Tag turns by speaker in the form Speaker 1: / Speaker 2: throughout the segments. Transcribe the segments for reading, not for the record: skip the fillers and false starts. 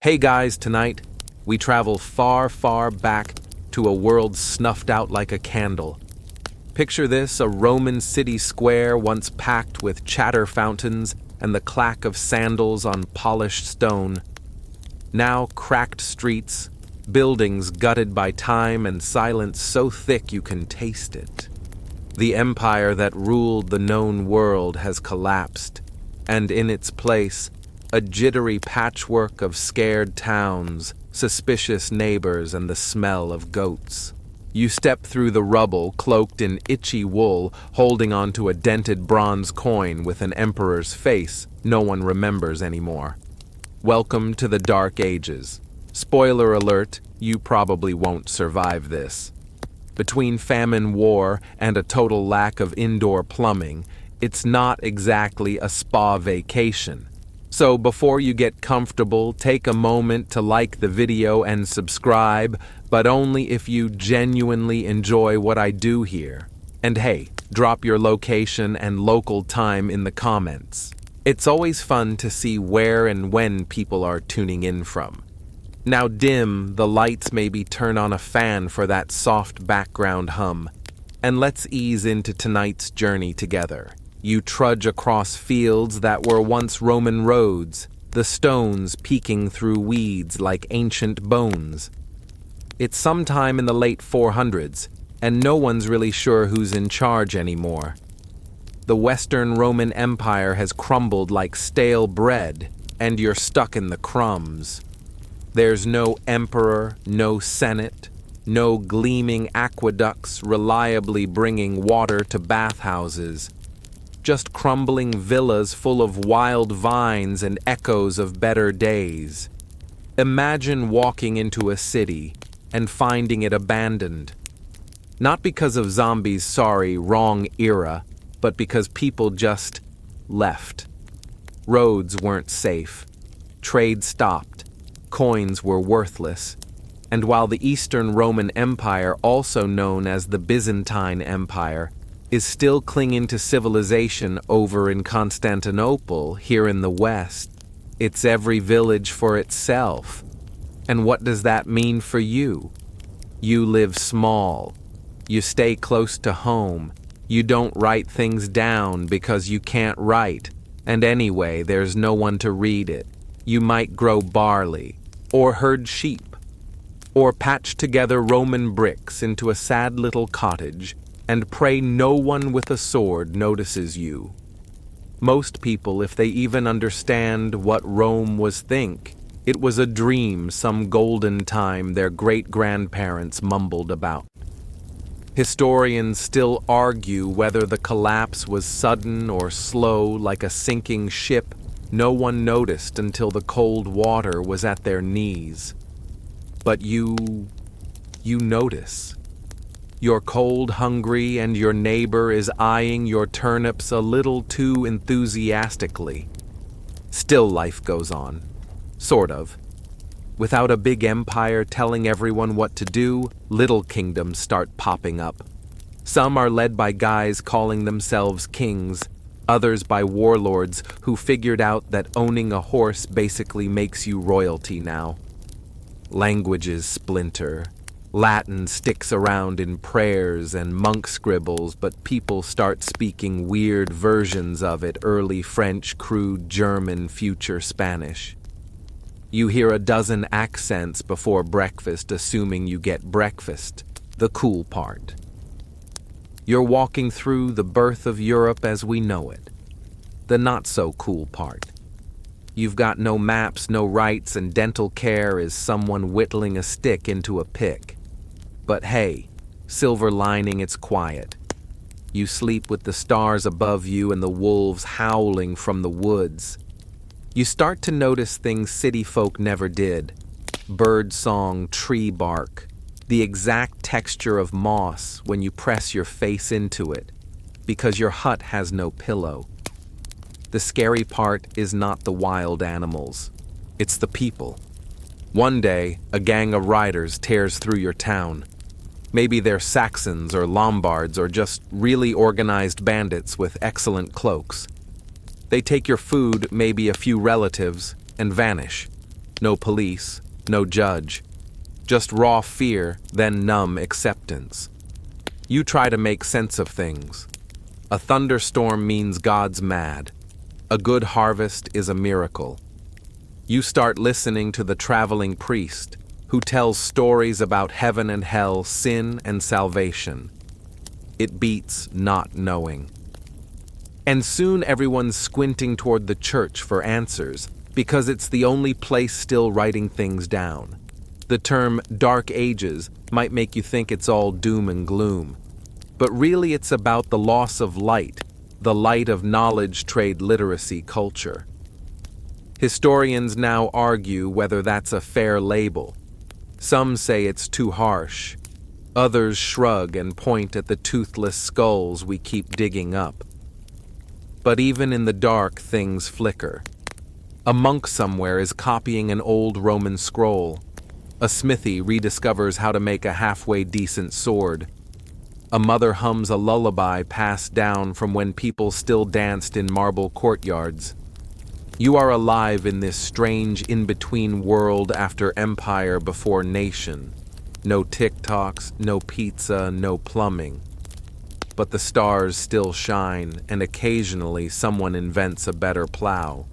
Speaker 1: Hey guys, tonight we travel far, far back to a world snuffed out like a candle. Picture this, a Roman city square once packed with chatter fountains and the clack of sandals on polished stone. Now cracked streets, buildings gutted by time and silence so thick you can taste it. The empire that ruled the known world has collapsed, and in its place, a jittery patchwork of scared towns, suspicious neighbors, and the smell of goats. You step through the rubble, cloaked in itchy wool, holding onto a dented bronze coin with an emperor's face no one remembers anymore. Welcome to the Dark Ages. Spoiler alert, you probably won't survive this. Between famine, war, and a total lack of indoor plumbing, it's not exactly a spa vacation. So before you get comfortable, take a moment to like the video and subscribe, but only if you genuinely enjoy what I do here. And hey, drop your location and local time in the comments. It's always fun to see where and when people are tuning in from. Now dim the lights, maybe turn on a fan for that soft background hum, and let's ease into tonight's journey together. You trudge across fields that were once Roman roads, the stones peeking through weeds like ancient bones. It's sometime in the late 400s, and no one's really sure who's in charge anymore. The Western Roman Empire has crumbled like stale bread, and you're stuck in the crumbs. There's no emperor, no senate, no gleaming aqueducts reliably bringing water to bathhouses. Just crumbling villas full of wild vines and echoes of better days. Imagine walking into a city and finding it abandoned. Not because of zombies, sorry, wrong era, but because people just left. Roads weren't safe. Trade stopped. Coins were worthless. And while the Eastern Roman Empire, also known as the Byzantine Empire, is still clinging to civilization over in Constantinople, here in the West, it's every village for itself. And what does that mean for you? You live small. You stay close to home. You don't write things down because you can't write. And anyway, there's no one to read it. You might grow barley, or herd sheep, or patch together Roman bricks into a sad little cottage, and pray no one with a sword notices you. Most people, if they even understand what Rome was, think it was a dream, some golden time their great-grandparents mumbled about. Historians still argue whether the collapse was sudden or slow, like a sinking ship no one noticed until the cold water was at their knees. But you notice. You're cold, hungry, and your neighbor is eyeing your turnips a little too enthusiastically. Still life goes on. Sort of. Without a big empire telling everyone what to do, little kingdoms start popping up. Some are led by guys calling themselves kings, others by warlords who figured out that owning a horse basically makes you royalty now. Languages splinter. Latin sticks around in prayers and monk scribbles, but people start speaking weird versions of it, early French, crude German, future Spanish. You hear a dozen accents before breakfast, assuming you get breakfast, the cool part. You're walking through the birth of Europe as we know it, the not-so-cool part. You've got no maps, no rights, and dental care is someone whittling a stick into a pick. But hey, silver lining, it's quiet. You sleep with the stars above you and the wolves howling from the woods. You start to notice things city folk never did. Bird song, tree bark, the exact texture of moss when you press your face into it, because your hut has no pillow. The scary part is not the wild animals, it's the people. One day, a gang of riders tears through your town. Maybe they're Saxons or Lombards or just really organized bandits with excellent cloaks. They take your food, maybe a few relatives, and vanish. No police, no judge. Just raw fear, then numb acceptance. You try to make sense of things. A thunderstorm means God's mad. A good harvest is a miracle. You start listening to the traveling priest, who tells stories about heaven and hell, sin and salvation. It beats not knowing. And soon everyone's squinting toward the church for answers, because it's the only place still writing things down. The term Dark Ages might make you think it's all doom and gloom, but really it's about the loss of light, the light of knowledge trade literacy culture. Historians now argue whether that's a fair label. Some say it's too harsh. Others shrug and point at the toothless skulls we keep digging up. But even in the dark, things flicker. A monk somewhere is copying an old Roman scroll. A smithy rediscovers how to make a halfway decent sword. A mother hums a lullaby passed down from when people still danced in marble courtyards. You are alive in this strange in-between world after empire before nation. No TikToks, no pizza, no plumbing. But the stars still shine, and occasionally someone invents a better plow.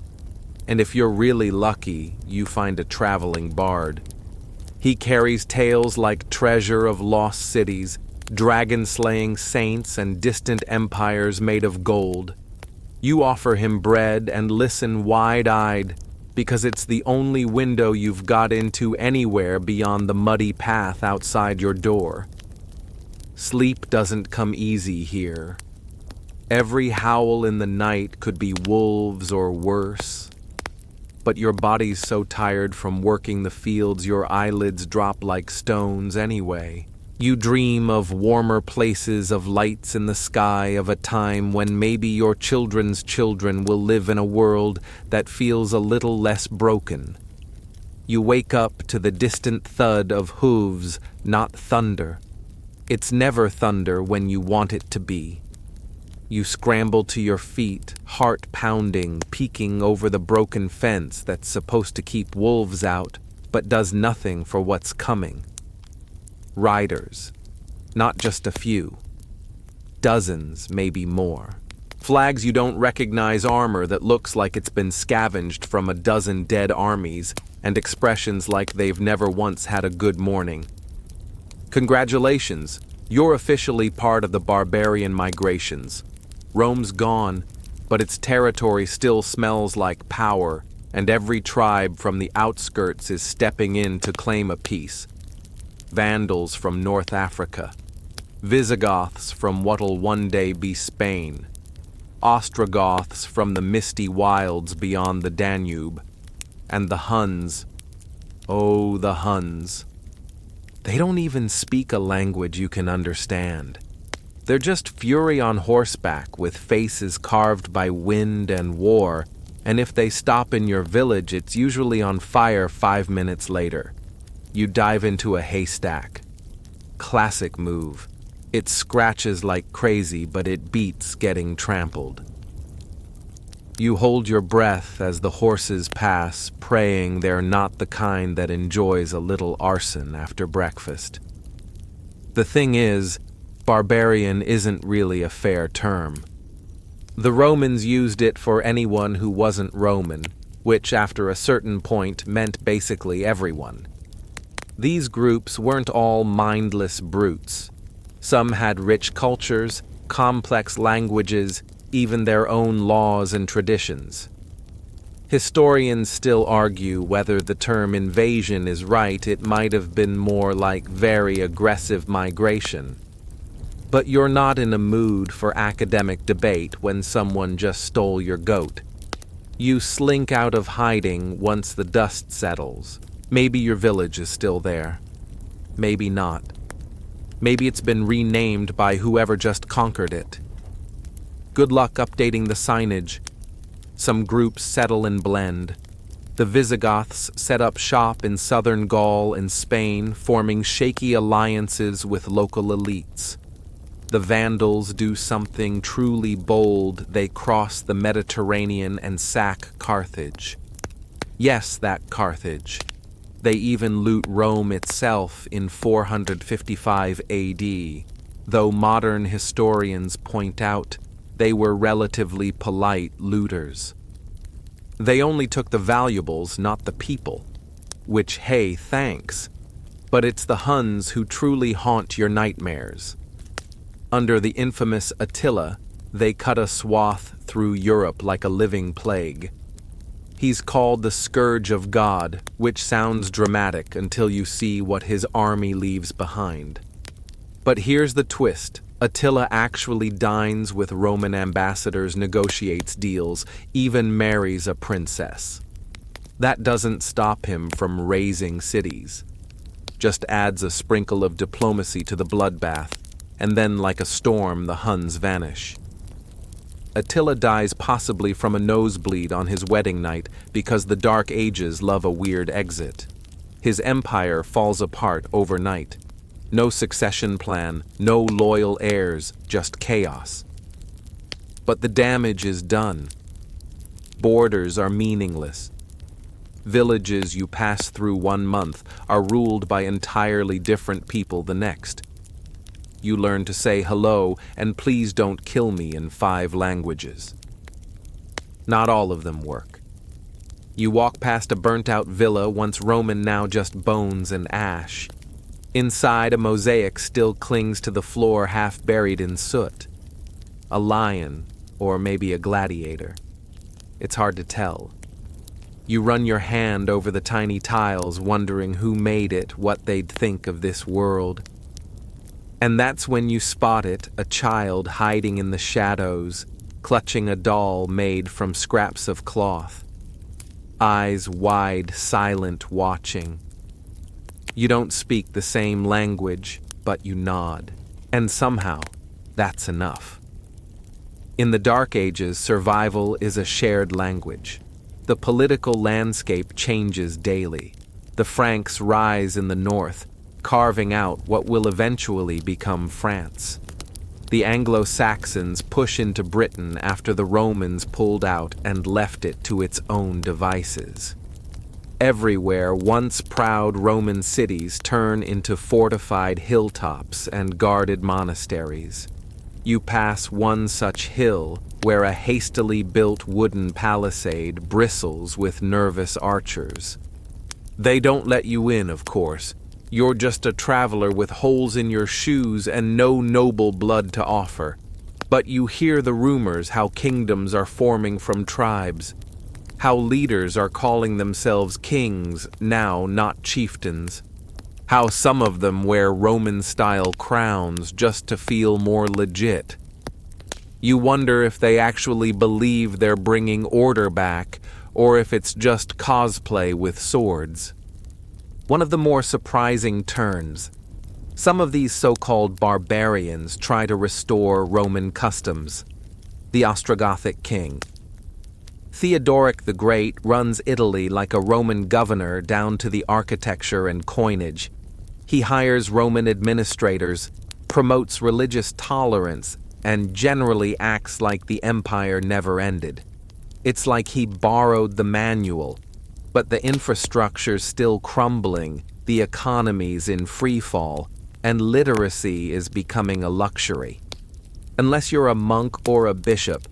Speaker 1: And if you're really lucky, you find a traveling bard. He carries tales like treasure of lost cities, dragon-slaying saints, and distant empires made of gold. You offer him bread and listen wide-eyed, because it's the only window you've got into anywhere beyond the muddy path outside your door. Sleep doesn't come easy here. Every howl in the night could be wolves or worse. But your body's so tired from working the fields your eyelids drop like stones anyway. You dream of warmer places, of lights in the sky, of a time when maybe your children's children will live in a world that feels a little less broken. You wake up to the distant thud of hooves, not thunder. It's never thunder when you want it to be. You scramble to your feet, heart pounding, peeking over the broken fence that's supposed to keep wolves out, but does nothing for what's coming. Riders, not just a few. Dozens, maybe more. Flags you don't recognize, armor that looks like it's been scavenged from a dozen dead armies, and expressions like they've never once had a good morning. Congratulations, you're officially part of the barbarian migrations. Rome's gone, but its territory still smells like power, and every tribe from the outskirts is stepping in to claim a piece. Vandals from North Africa, Visigoths from what'll one day be Spain, Ostrogoths from the misty wilds beyond the Danube, and the Huns. Oh, the Huns. They don't even speak a language you can understand. They're just fury on horseback with faces carved by wind and war, and if they stop in your village, it's usually on fire 5 minutes later. You dive into a haystack. Classic move. It scratches like crazy, but it beats getting trampled. You hold your breath as the horses pass, praying they're not the kind that enjoys a little arson after breakfast. The thing is, barbarian isn't really a fair term. The Romans used it for anyone who wasn't Roman, which after a certain point meant basically everyone. These groups weren't all mindless brutes. Some had rich cultures, complex languages, even their own laws and traditions. Historians still argue whether the term invasion is right. It might have been more like very aggressive migration. But you're not in a mood for academic debate when someone just stole your goat. You slink out of hiding once the dust settles. Maybe your village is still there. Maybe not. Maybe it's been renamed by whoever just conquered it. Good luck updating the signage. Some groups settle and blend. The Visigoths set up shop in southern Gaul and Spain, forming shaky alliances with local elites. The Vandals do something truly bold. They cross the Mediterranean and sack Carthage. Yes, that Carthage. They even loot Rome itself in 455 AD, though modern historians point out they were relatively polite looters. They only took the valuables, not the people, which, hey, thanks, but it's the Huns who truly haunt your nightmares. Under the infamous Attila, they cut a swath through Europe like a living plague. He's called the Scourge of God, which sounds dramatic until you see what his army leaves behind. But here's the twist. Attila actually dines with Roman ambassadors, negotiates deals, even marries a princess. That doesn't stop him from razing cities. Just adds a sprinkle of diplomacy to the bloodbath, and then like a storm the Huns vanish. Attila dies possibly from a nosebleed on his wedding night because the Dark Ages love a weird exit. His empire falls apart overnight. No succession plan, no loyal heirs, just chaos. But the damage is done. Borders are meaningless. Villages you pass through one month are ruled by entirely different people the next. You learn to say hello and please don't kill me in 5 languages. Not all of them work. You walk past a burnt-out villa, once Roman, now just bones and ash. Inside, a mosaic still clings to the floor, half buried in soot. A lion, or maybe a gladiator. It's hard to tell. You run your hand over the tiny tiles, wondering who made it, what they'd think of this world. And that's when you spot it, a child hiding in the shadows, clutching a doll made from scraps of cloth. Eyes wide, silent, watching. You don't speak the same language, but you nod. And somehow, that's enough. In the Dark Ages, survival is a shared language. The political landscape changes daily. The Franks rise in the north, carving out what will eventually become France. The Anglo-Saxons push into Britain after the Romans pulled out and left it to its own devices. Everywhere, once proud Roman cities turn into fortified hilltops and guarded monasteries. You pass one such hill where a hastily built wooden palisade bristles with nervous archers. They don't let you in, of course. You're just a traveler with holes in your shoes and no noble blood to offer. But you hear the rumors how kingdoms are forming from tribes, how leaders are calling themselves kings now, not chieftains, how some of them wear Roman-style crowns just to feel more legit. You wonder if they actually believe they're bringing order back, or if it's just cosplay with swords. One of the more surprising turns. Some of these so-called barbarians try to restore Roman customs. The Ostrogothic king. Theodoric the Great runs Italy like a Roman governor down to the architecture and coinage. He hires Roman administrators, promotes religious tolerance, and generally acts like the empire never ended. It's like he borrowed the manual, but the infrastructure's still crumbling, the economy's in freefall, and literacy is becoming a luxury. Unless you're a monk or a bishop,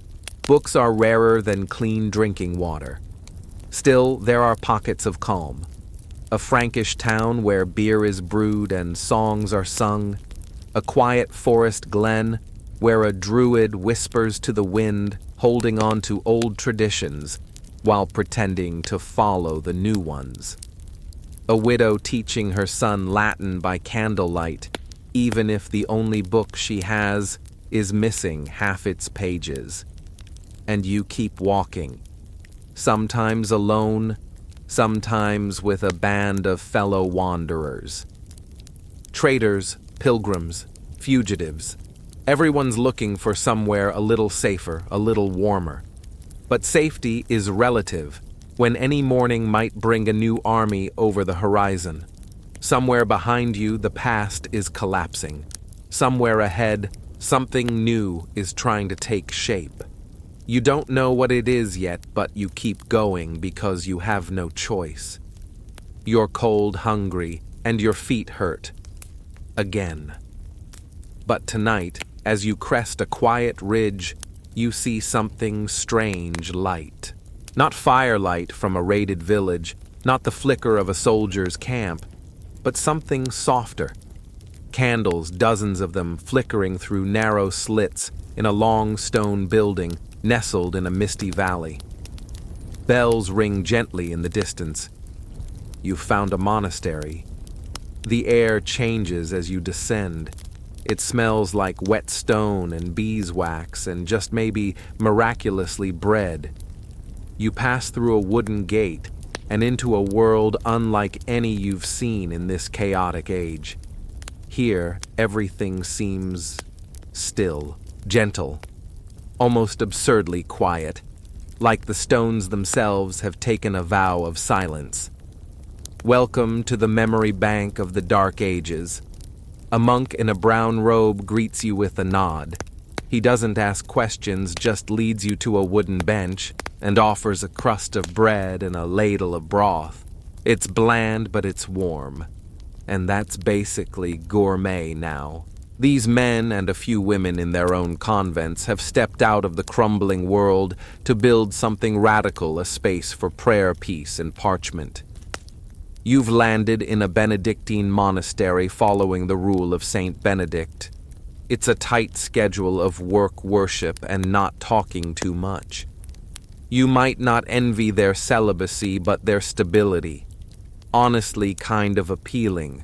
Speaker 1: books are rarer than clean drinking water. Still, there are pockets of calm. A Frankish town where beer is brewed and songs are sung. A quiet forest glen where a druid whispers to the wind, holding on to old traditions while pretending to follow the new ones. A widow teaching her son Latin by candlelight, even if the only book she has is missing half its pages. And you keep walking, sometimes alone, sometimes with a band of fellow wanderers. Traders, pilgrims, fugitives. Everyone's looking for somewhere a little safer, a little warmer. But safety is relative when any morning might bring a new army over the horizon. Somewhere behind you, the past is collapsing. Somewhere ahead, something new is trying to take shape. You don't know what it is yet, but you keep going because you have no choice. You're cold, hungry, and your feet hurt. Again. But tonight, as you crest a quiet ridge, you see something strange light. Not firelight from a raided village, not the flicker of a soldier's camp, but something softer. Candles, dozens of them, flickering through narrow slits in a long stone building nestled in a misty valley. Bells ring gently in the distance. You've found a monastery. The air changes as you descend. It smells like wet stone and beeswax and just maybe miraculously bread. You pass through a wooden gate and into a world unlike any you've seen in this chaotic age. Here, everything seems still, gentle, almost absurdly quiet, like the stones themselves have taken a vow of silence. Welcome to the memory bank of the Dark Ages. A monk in a brown robe greets you with a nod. He doesn't ask questions, just leads you to a wooden bench and offers a crust of bread and a ladle of broth. It's bland, but it's warm. And that's basically gourmet now. These men and a few women in their own convents have stepped out of the crumbling world to build something radical, a space for prayer, peace, and parchment. You've landed in a Benedictine monastery following the rule of Saint Benedict. It's a tight schedule of work, worship, and not talking too much. You might not envy their celibacy, but their stability. Honestly kind of appealing.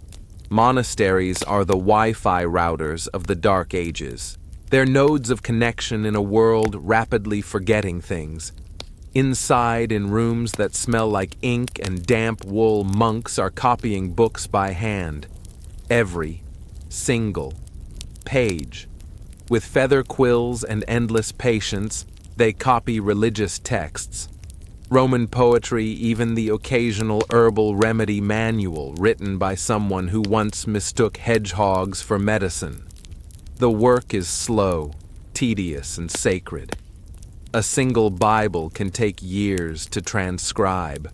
Speaker 1: Monasteries are the Wi-Fi routers of the Dark Ages. They're nodes of connection in a world rapidly forgetting things. Inside, in rooms that smell like ink and damp wool, monks are copying books by hand. Every single page. With feather quills and endless patience, they copy religious texts. Roman poetry, even the occasional herbal remedy manual written by someone who once mistook hedgehogs for medicine. The work is slow, tedious, and sacred. A single Bible can take years to transcribe.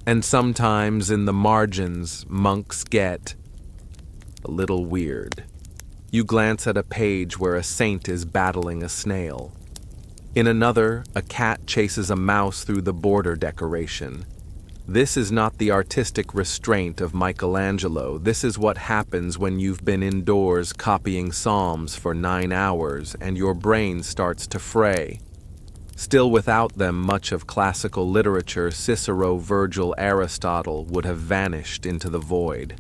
Speaker 1: And sometimes in the margins, monks get a little weird. You glance at a page where a saint is battling a snail. In another, a cat chases a mouse through the border decoration. This is not the artistic restraint of Michelangelo. This is what happens when you've been indoors copying psalms for 9 hours and your brain starts to fray. Still, without them, much of classical literature, Cicero, Virgil, Aristotle, would have vanished into the void.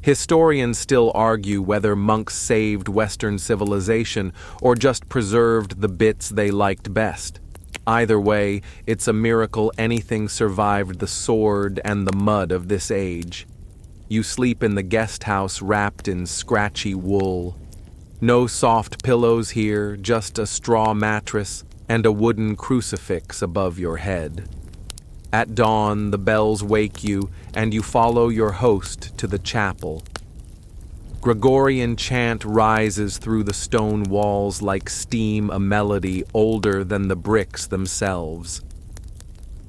Speaker 1: Historians still argue whether monks saved Western civilization or just preserved the bits they liked best. Either way, it's a miracle anything survived the sword and the mud of this age. You sleep in the guest house wrapped in scratchy wool. No soft pillows here, just a straw mattress and a wooden crucifix above your head. At dawn, the bells wake you, and you follow your host to the chapel. Gregorian chant rises through the stone walls like steam, a melody older than the bricks themselves.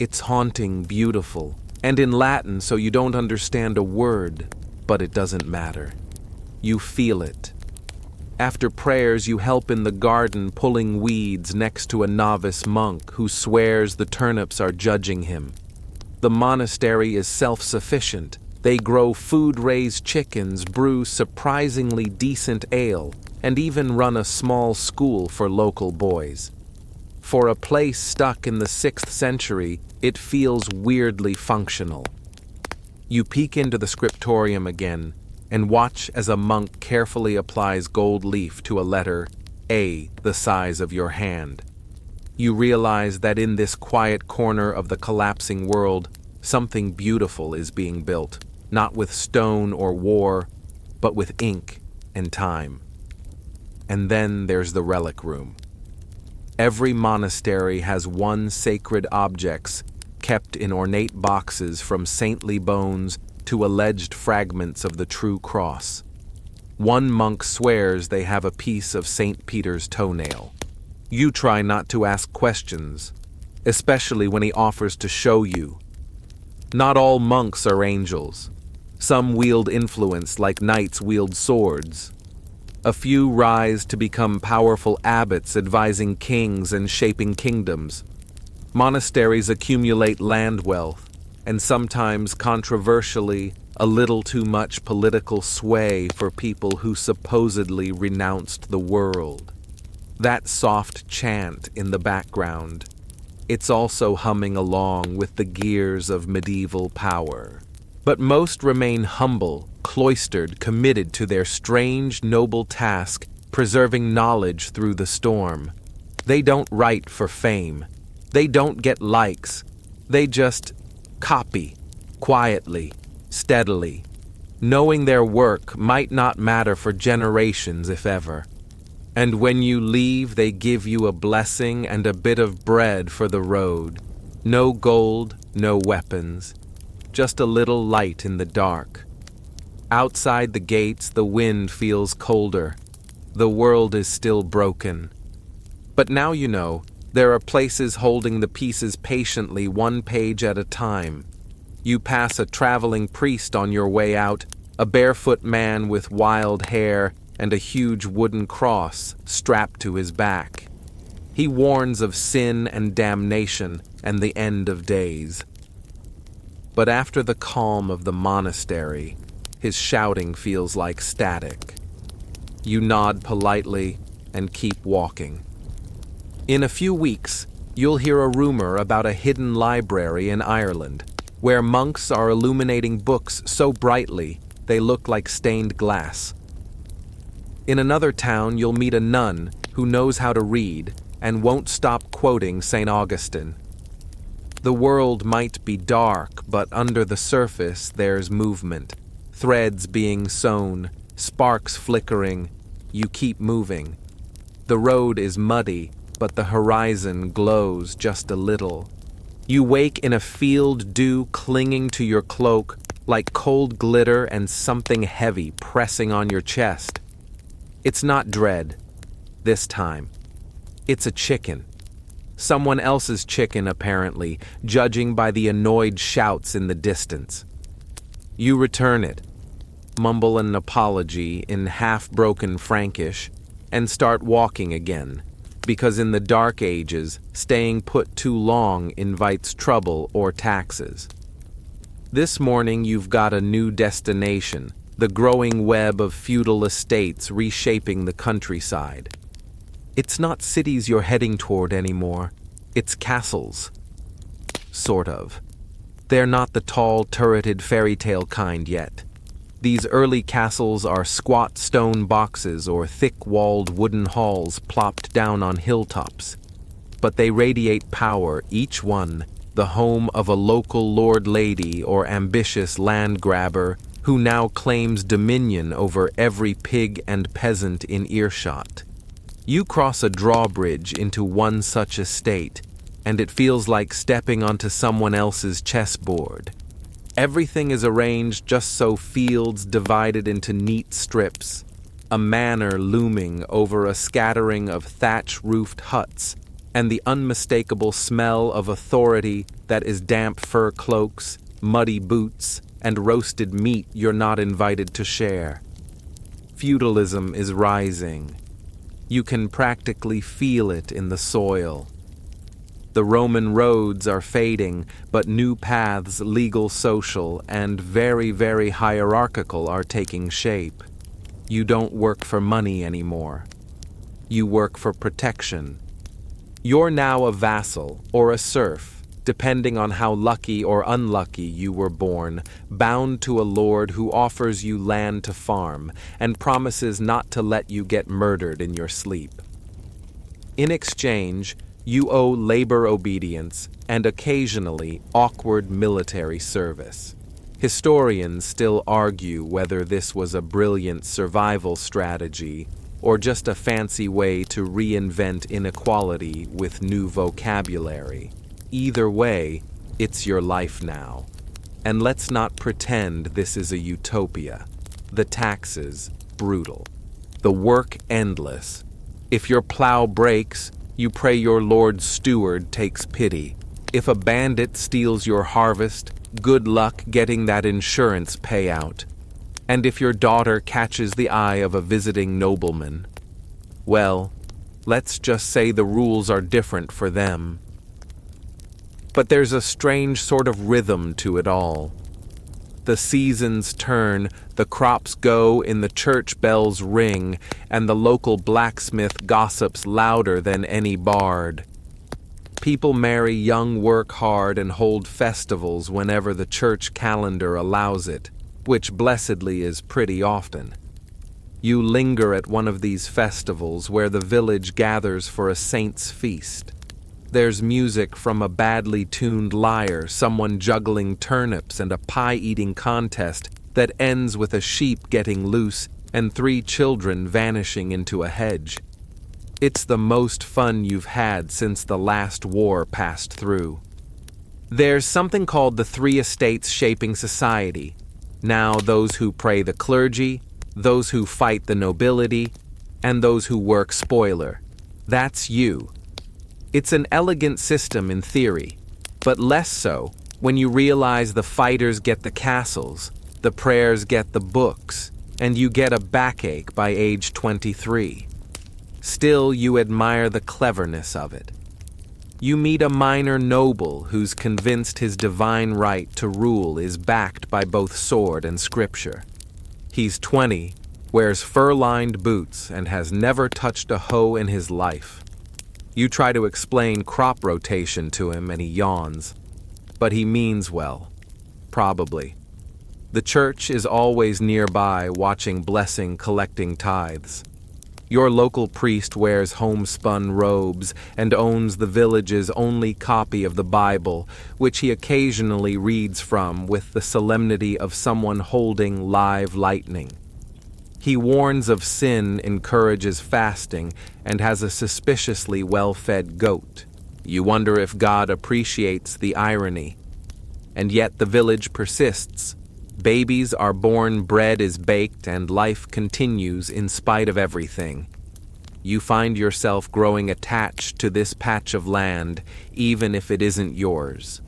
Speaker 1: It's haunting, beautiful, and in Latin, so you don't understand a word, but it doesn't matter. You feel it. After prayers, you help in the garden pulling weeds next to a novice monk who swears the turnips are judging him. The monastery is self-sufficient. They grow food-raised chickens, brew surprisingly decent ale, and even run a small school for local boys. For a place stuck in the 6th century, it feels weirdly functional. You peek into the scriptorium again, and watch as a monk carefully applies gold leaf to a letter A the size of your hand. You realize that in this quiet corner of the collapsing world, something beautiful is being built, not with stone or war, but with ink and time. And then there's the relic room. Every monastery has one sacred objects kept in ornate boxes, from saintly bones to alleged fragments of the true cross. One monk swears they have a piece of St. Peter's toenail. You try not to ask questions, especially when he offers to show you. Not all monks are angels. Some wield influence like knights wield swords. A few rise to become powerful abbots advising kings and shaping kingdoms. Monasteries accumulate land wealth, and sometimes controversially, a little too much political sway for people who supposedly renounced the world. That soft chant in the background, it's also humming along with the gears of medieval power. But most remain humble, cloistered, committed to their strange, noble task, preserving knowledge through the storm. They don't write for fame. They don't get likes. They just copy, quietly, steadily, knowing their work might not matter for generations, if ever. And when you leave, they give you a blessing and a bit of bread for the road. No gold, no weapons. Just a little light in the dark. Outside the gates, the wind feels colder. The world is still broken. But now you know, there are places holding the pieces patiently, one page at a time. You pass a traveling priest on your way out, a barefoot man with wild hair and a huge wooden cross strapped to his back. He warns of sin and damnation and the end of days. But after the calm of the monastery, his shouting feels like static. You nod politely and keep walking. In a few weeks, you'll hear a rumor about a hidden library in Ireland, where monks are illuminating books so brightly they look like stained glass. In another town, you'll meet a nun who knows how to read and won't stop quoting St. Augustine. The world might be dark, but under the surface there's movement. Threads being sewn, sparks flickering. You keep moving. The road is muddy, but the horizon glows just a little. You wake in a field dew clinging to your cloak like cold glitter and something heavy pressing on your chest. It's not dread, this time. It's a chicken. Someone else's chicken, apparently, judging by the annoyed shouts in the distance. You return it, mumble an apology in half-broken Frankish, and start walking again, because in the Dark Ages, staying put too long invites trouble or taxes. This morning you've got a new destination, the growing web of feudal estates reshaping the countryside. It's not cities you're heading toward anymore, it's castles. Sort of. They're not the tall, turreted fairy tale kind yet. These early castles are squat stone boxes or thick-walled wooden halls plopped down on hilltops. But they radiate power, each one, the home of a local lord lady or ambitious land grabber who now claims dominion over every pig and peasant in earshot. You cross a drawbridge into one such estate, and it feels like stepping onto someone else's chessboard. Everything is arranged just so, fields divided into neat strips, a manor looming over a scattering of thatch-roofed huts, and the unmistakable smell of authority that is damp fur cloaks, muddy boots, and roasted meat you're not invited to share. Feudalism is rising. You can practically feel it in the soil. The Roman roads are fading, but new paths, legal, social, and very, very hierarchical, are taking shape. You don't work for money anymore. You work for protection. You're now a vassal or a serf, depending on how lucky or unlucky you were born, bound to a lord who offers you land to farm and promises not to let you get murdered in your sleep. In exchange, you owe labor obedience and occasionally awkward military service. Historians still argue whether this was a brilliant survival strategy or just a fancy way to reinvent inequality with new vocabulary. Either way, it's your life now. And let's not pretend this is a utopia. The taxes, brutal. The work, endless. If your plow breaks, You pray your Lord's steward takes pity. If a bandit steals your harvest, good luck getting that insurance payout. And if your daughter catches the eye of a visiting nobleman, well, let's just say the rules are different for them. But there's a strange sort of rhythm to it all. The seasons turn, the crops go in, the church bells ring, and the local blacksmith gossips louder than any bard. People marry young, work hard, and hold festivals whenever the church calendar allows it, which blessedly is pretty often. You linger at one of these festivals where the village gathers for a saint's feast. There's music from a badly tuned lyre, someone juggling turnips, and a pie-eating contest that ends with a sheep getting loose and 3 children vanishing into a hedge. It's the most fun you've had since the last war passed through. There's something called the 3 estates shaping society. Now those who pray the clergy, those who fight the nobility, and those who work spoiler. That's you. It's an elegant system in theory, but less so when you realize the fighters get the castles, the prayers get the books, and you get a backache by age 23. Still, you admire the cleverness of it. You meet a minor noble who's convinced his divine right to rule is backed by both sword and scripture. He's 20, wears fur-lined boots, and has never touched a hoe in his life. You try to explain crop rotation to him and he yawns. But he means well. Probably. The church is always nearby watching blessing collecting tithes. Your local priest wears homespun robes and owns the village's only copy of the Bible, which he occasionally reads from with the solemnity of someone holding live lightning. He warns of sin, encourages fasting, and has a suspiciously well-fed goat. You wonder if God appreciates the irony. And yet the village persists. Babies are born, bread is baked, and life continues in spite of everything. You find yourself growing attached to this patch of land, even if it isn't yours.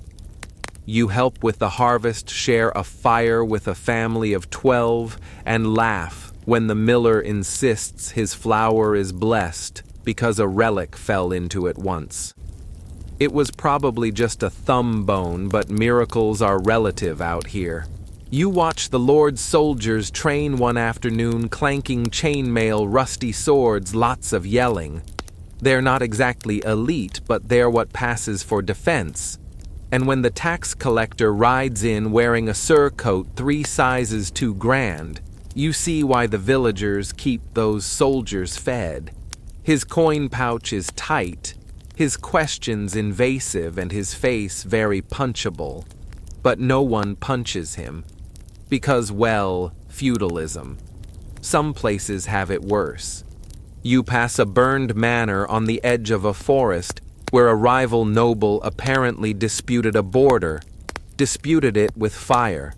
Speaker 1: You help with the harvest, share a fire with a family of 12, and laugh when the miller insists his flour is blessed because a relic fell into it once. It was probably just a thumb bone, but miracles are relative out here. You watch the Lord's soldiers train one afternoon, clanking chainmail, rusty swords, lots of yelling. They're not exactly elite, but they're what passes for defense. And when the tax collector rides in wearing a surcoat 3 sizes too grand, you see why the villagers keep those soldiers fed. His coin pouch is tight, his questions invasive, and his face very punchable. But no one punches him. Because, well, feudalism. Some places have it worse. You pass a burned manor on the edge of a forest where a rival noble apparently disputed a border, disputed it with fire.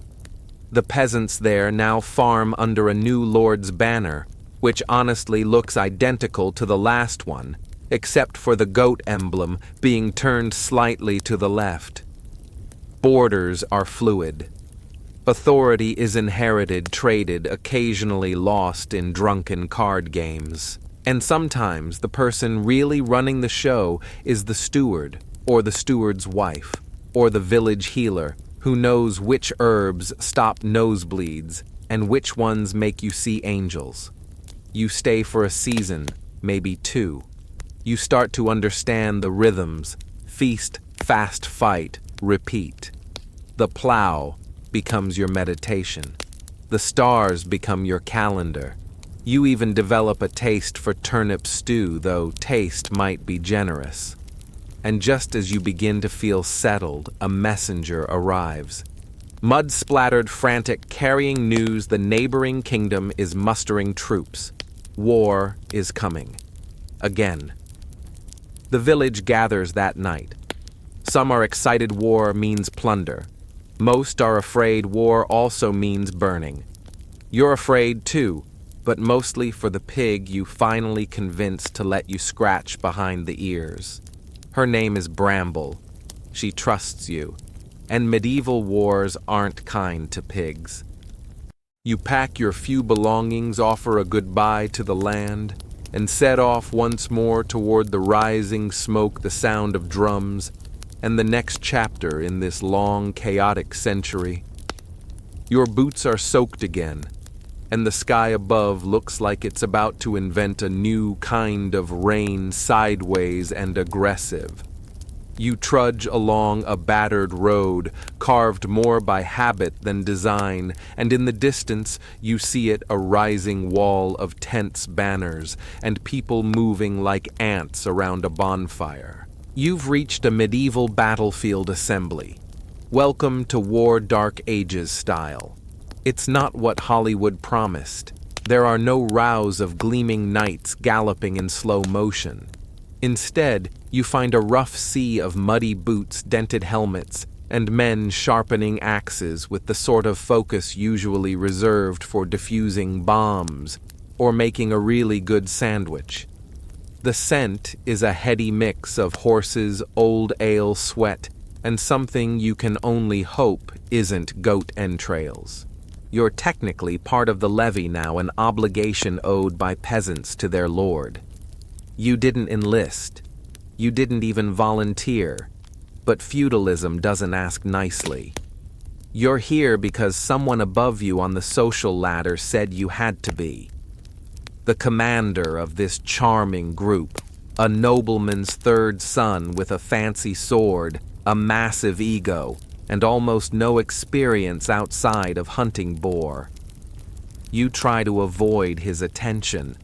Speaker 1: The peasants there now farm under a new lord's banner, which honestly looks identical to the last one, except for the goat emblem being turned slightly to the left. Borders are fluid. Authority is inherited, traded, occasionally lost in drunken card games. And sometimes the person really running the show is the steward, or the steward's wife, or the village healer, who knows which herbs stop nosebleeds and which ones make you see angels. You stay for a season, maybe 2. You start to understand the rhythms: feast, fast, fight, repeat. The plow becomes your meditation. The stars become your calendar. You even develop a taste for turnip stew, though taste might be generous. And just as you begin to feel settled, a messenger arrives. Mud-splattered, frantic, carrying news the neighboring kingdom is mustering troops. War is coming. Again. The village gathers that night. Some are excited war means plunder. Most are afraid war also means burning. You're afraid too, but mostly for the pig you finally convinced to let you scratch behind the ears. Her name is Bramble. She trusts you, and medieval wars aren't kind to pigs. You pack your few belongings, offer a goodbye to the land, and set off once more toward the rising smoke, the sound of drums, and the next chapter in this long, chaotic century. Your boots are soaked again, and the sky above looks like it's about to invent a new kind of rain, sideways and aggressive. You trudge along a battered road, carved more by habit than design, and in the distance you see it, a rising wall of tense banners and people moving like ants around a bonfire. You've reached a medieval battlefield assembly. Welcome to War Dark Ages style. It's not what Hollywood promised. There are no rows of gleaming knights galloping in slow motion. Instead, you find a rough sea of muddy boots, dented helmets, and men sharpening axes with the sort of focus usually reserved for defusing bombs or making a really good sandwich. The scent is a heady mix of horses, old ale, sweat, and something you can only hope isn't goat entrails. You're technically part of the levy now, an obligation owed by peasants to their lord. You didn't enlist. You didn't even volunteer. But feudalism doesn't ask nicely. You're here because someone above you on the social ladder said you had to be. The commander of this charming group, a nobleman's third son with a fancy sword, a massive ego, and almost no experience outside of hunting boar. You try to avoid his attention.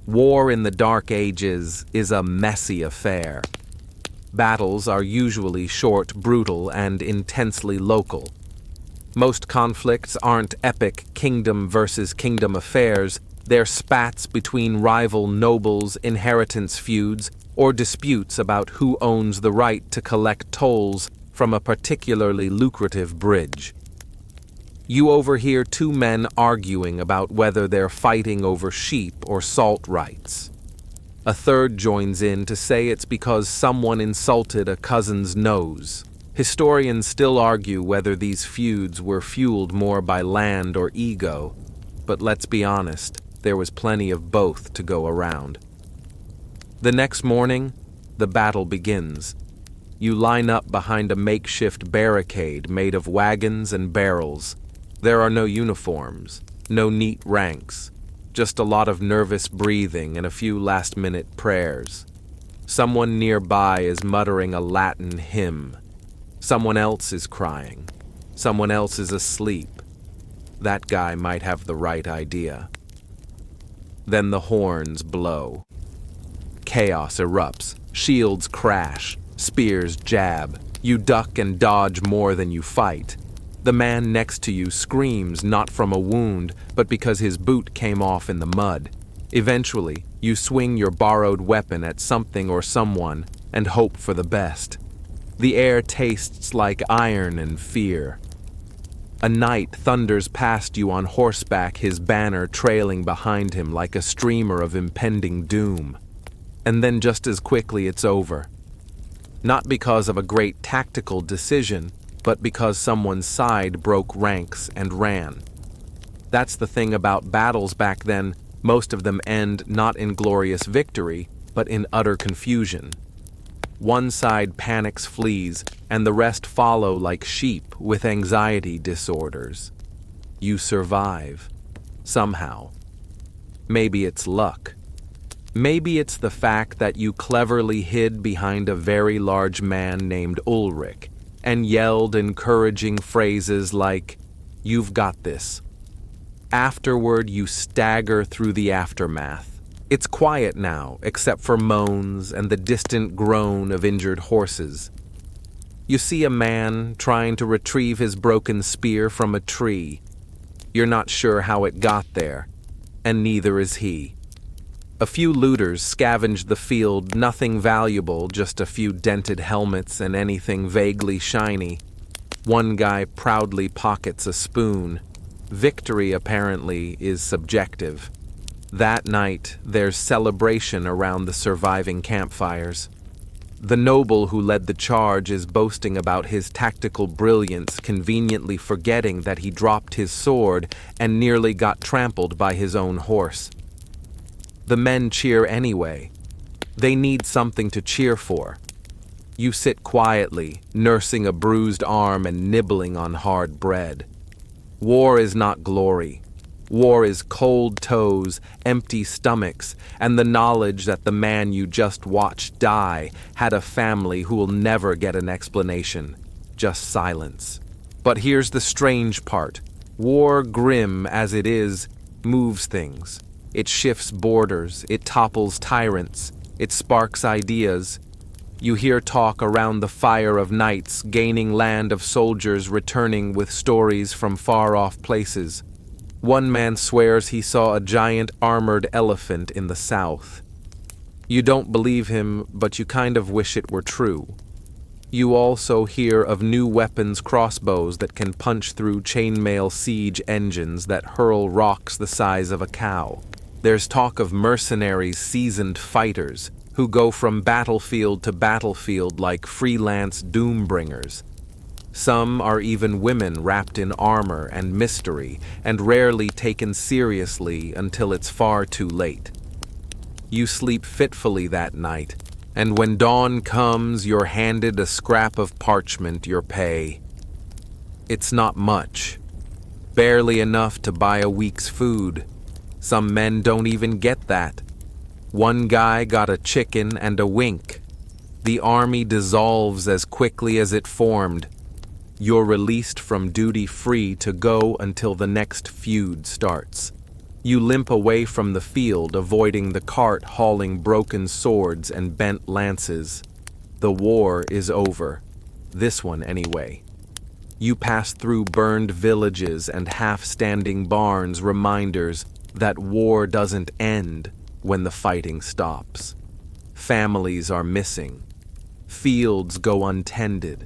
Speaker 1: War in the Dark Ages is a messy affair. Battles are usually short, brutal, and intensely local. Most conflicts aren't epic kingdom versus kingdom affairs. They're spats between rival nobles, inheritance feuds, or disputes about who owns the right to collect tolls from a particularly lucrative bridge. You overhear two men arguing about whether they're fighting over sheep or salt rights. A third joins in to say it's because someone insulted a cousin's nose. Historians still argue whether these feuds were fueled more by land or ego, but let's be honest, there was plenty of both to go around. The next morning, the battle begins. You line up behind a makeshift barricade made of wagons and barrels. There are no uniforms, no neat ranks, just a lot of nervous breathing and a few last-minute prayers. Someone nearby is muttering a Latin hymn. Someone else is crying. Someone else is asleep. That guy might have the right idea. Then the horns blow. Chaos erupts. Shields crash. Spears jab. You duck and dodge more than you fight. The man next to you screams not from a wound, but because his boot came off in the mud. Eventually, you swing your borrowed weapon at something or someone and hope for the best. The air tastes like iron and fear. A knight thunders past you on horseback, his banner trailing behind him like a streamer of impending doom. And then just as quickly it's over. Not because of a great tactical decision, but because someone's side broke ranks and ran. That's the thing about battles back then. Most of them end not in glorious victory, but in utter confusion. One side panics, flees, and the rest follow like sheep with anxiety disorders. You survive. Somehow. Maybe it's luck. Maybe it's the fact that you cleverly hid behind a very large man named Ulrich and yelled encouraging phrases like, "You've got this." Afterward, you stagger through the aftermath. It's quiet now, except for moans and the distant groan of injured horses. You see a man trying to retrieve his broken spear from a tree. You're not sure how it got there, and neither is he. A few looters scavenged the field, nothing valuable, just a few dented helmets and anything vaguely shiny. One guy proudly pockets a spoon. Victory, apparently, is subjective. That night, there's celebration around the surviving campfires. The noble who led the charge is boasting about his tactical brilliance, conveniently forgetting that he dropped his sword and nearly got trampled by his own horse. The men cheer anyway. They need something to cheer for. You sit quietly, nursing a bruised arm and nibbling on hard bread. War is not glory. War is cold toes, empty stomachs, and the knowledge that the man you just watched die had a family who will never get an explanation, just silence. But here's the strange part. War, grim as it is, moves things. It shifts borders, it topples tyrants, it sparks ideas. You hear talk around the fire of nights, gaining land of soldiers returning with stories from far-off places. One man swears he saw a giant armored elephant in the south. You don't believe him, but you kind of wish it were true. You also hear of new weapons, crossbows that can punch through chainmail siege engines that hurl rocks the size of a cow. There's talk of mercenaries, seasoned fighters, who go from battlefield to battlefield like freelance doombringers. Some are even women wrapped in armor and mystery, and rarely taken seriously until it's far too late. You sleep fitfully that night, and when dawn comes, you're handed a scrap of parchment, your pay. It's not much, barely enough to buy a week's food. Some men don't even get that. One guy got a chicken and a wink. The army dissolves as quickly as it formed. You're released from duty free to go until the next feud starts. You limp away from the field, avoiding the cart hauling broken swords and bent lances. The war is over. This one anyway. You pass through burned villages and half-standing barns, reminders that war doesn't end when the fighting stops. Families are missing. Fields go untended.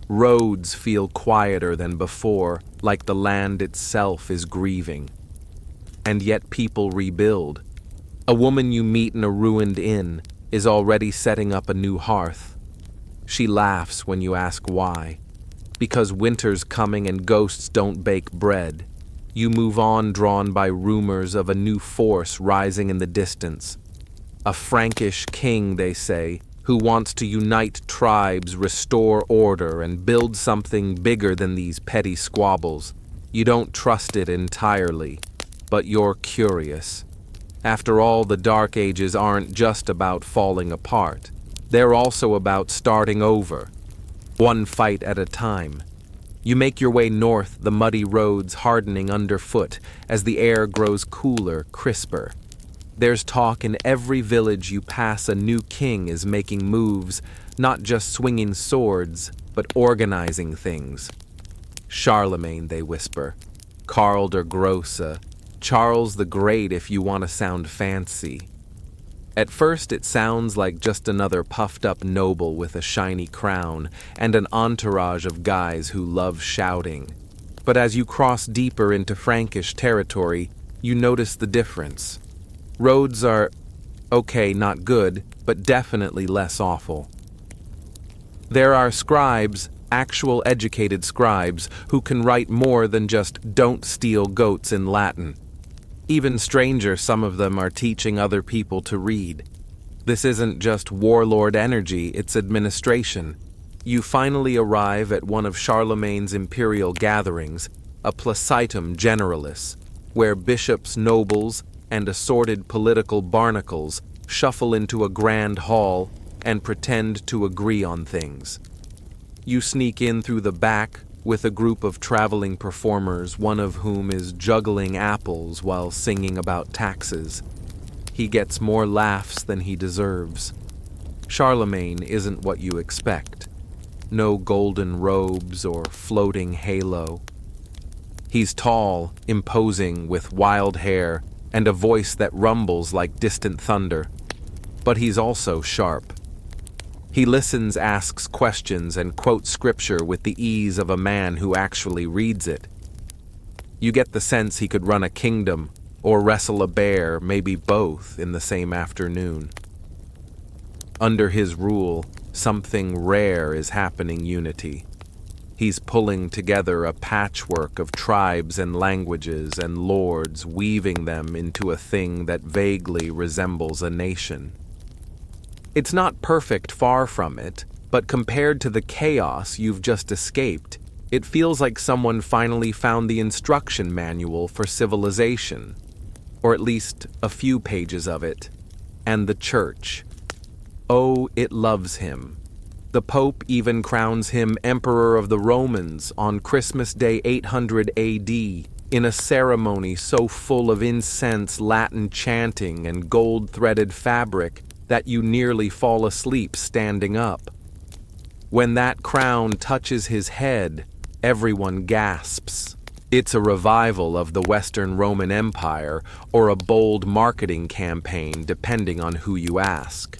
Speaker 1: Roads feel quieter than before, like the land itself is grieving. And yet people rebuild. A woman you meet in a ruined inn is already setting up a new hearth. She laughs when you ask why. Because winter's coming and ghosts don't bake bread. You move on, drawn by rumors of a new force rising in the distance. A Frankish king, they say, who wants to unite tribes, restore order, and build something bigger than these petty squabbles. You don't trust it entirely, but you're curious. After all, the Dark Ages aren't just about falling apart. They're also about starting over, one fight at a time. You make your way north, the muddy roads hardening underfoot as the air grows cooler, crisper. There's talk in every village you pass a new king is making moves, not just swinging swords, but organizing things. Charlemagne, they whisper. Karl der Grosse. Charles the Great if you want to sound fancy. At first it sounds like just another puffed-up noble with a shiny crown and an entourage of guys who love shouting. But as you cross deeper into Frankish territory, you notice the difference. Roads are, okay, not good, but definitely less awful. There are scribes, actual educated scribes, who can write more than just "don't steal goats" in Latin. Even stranger, some of them are teaching other people to read. This isn't just warlord energy, it's administration. You finally arrive at one of Charlemagne's imperial gatherings, a placitum generalis, where bishops, nobles, and assorted political barnacles shuffle into a grand hall and pretend to agree on things. You sneak in through the back with a group of traveling performers, one of whom is juggling apples while singing about taxes. He gets more laughs than he deserves. Charlemagne isn't what you expect. No golden robes or floating halo. He's tall, imposing, with wild hair, and a voice that rumbles like distant thunder. But he's also sharp. He listens, asks questions, and quotes scripture with the ease of a man who actually reads it. You get the sense he could run a kingdom, or wrestle a bear, maybe both, in the same afternoon. Under his rule, something rare is happening. Unity. He's pulling together a patchwork of tribes and languages and lords, weaving them into a thing that vaguely resembles a nation. It's not perfect, far from it, but compared to the chaos you've just escaped, it feels like someone finally found the instruction manual for civilization, or at least a few pages of it, and the church. Oh, it loves him. The Pope even crowns him Emperor of the Romans on Christmas Day 800 AD in a ceremony so full of incense, Latin chanting, and gold-threaded fabric that you nearly fall asleep standing up. When that crown touches his head, everyone gasps. It's a revival of the Western Roman Empire or a bold marketing campaign, depending on who you ask.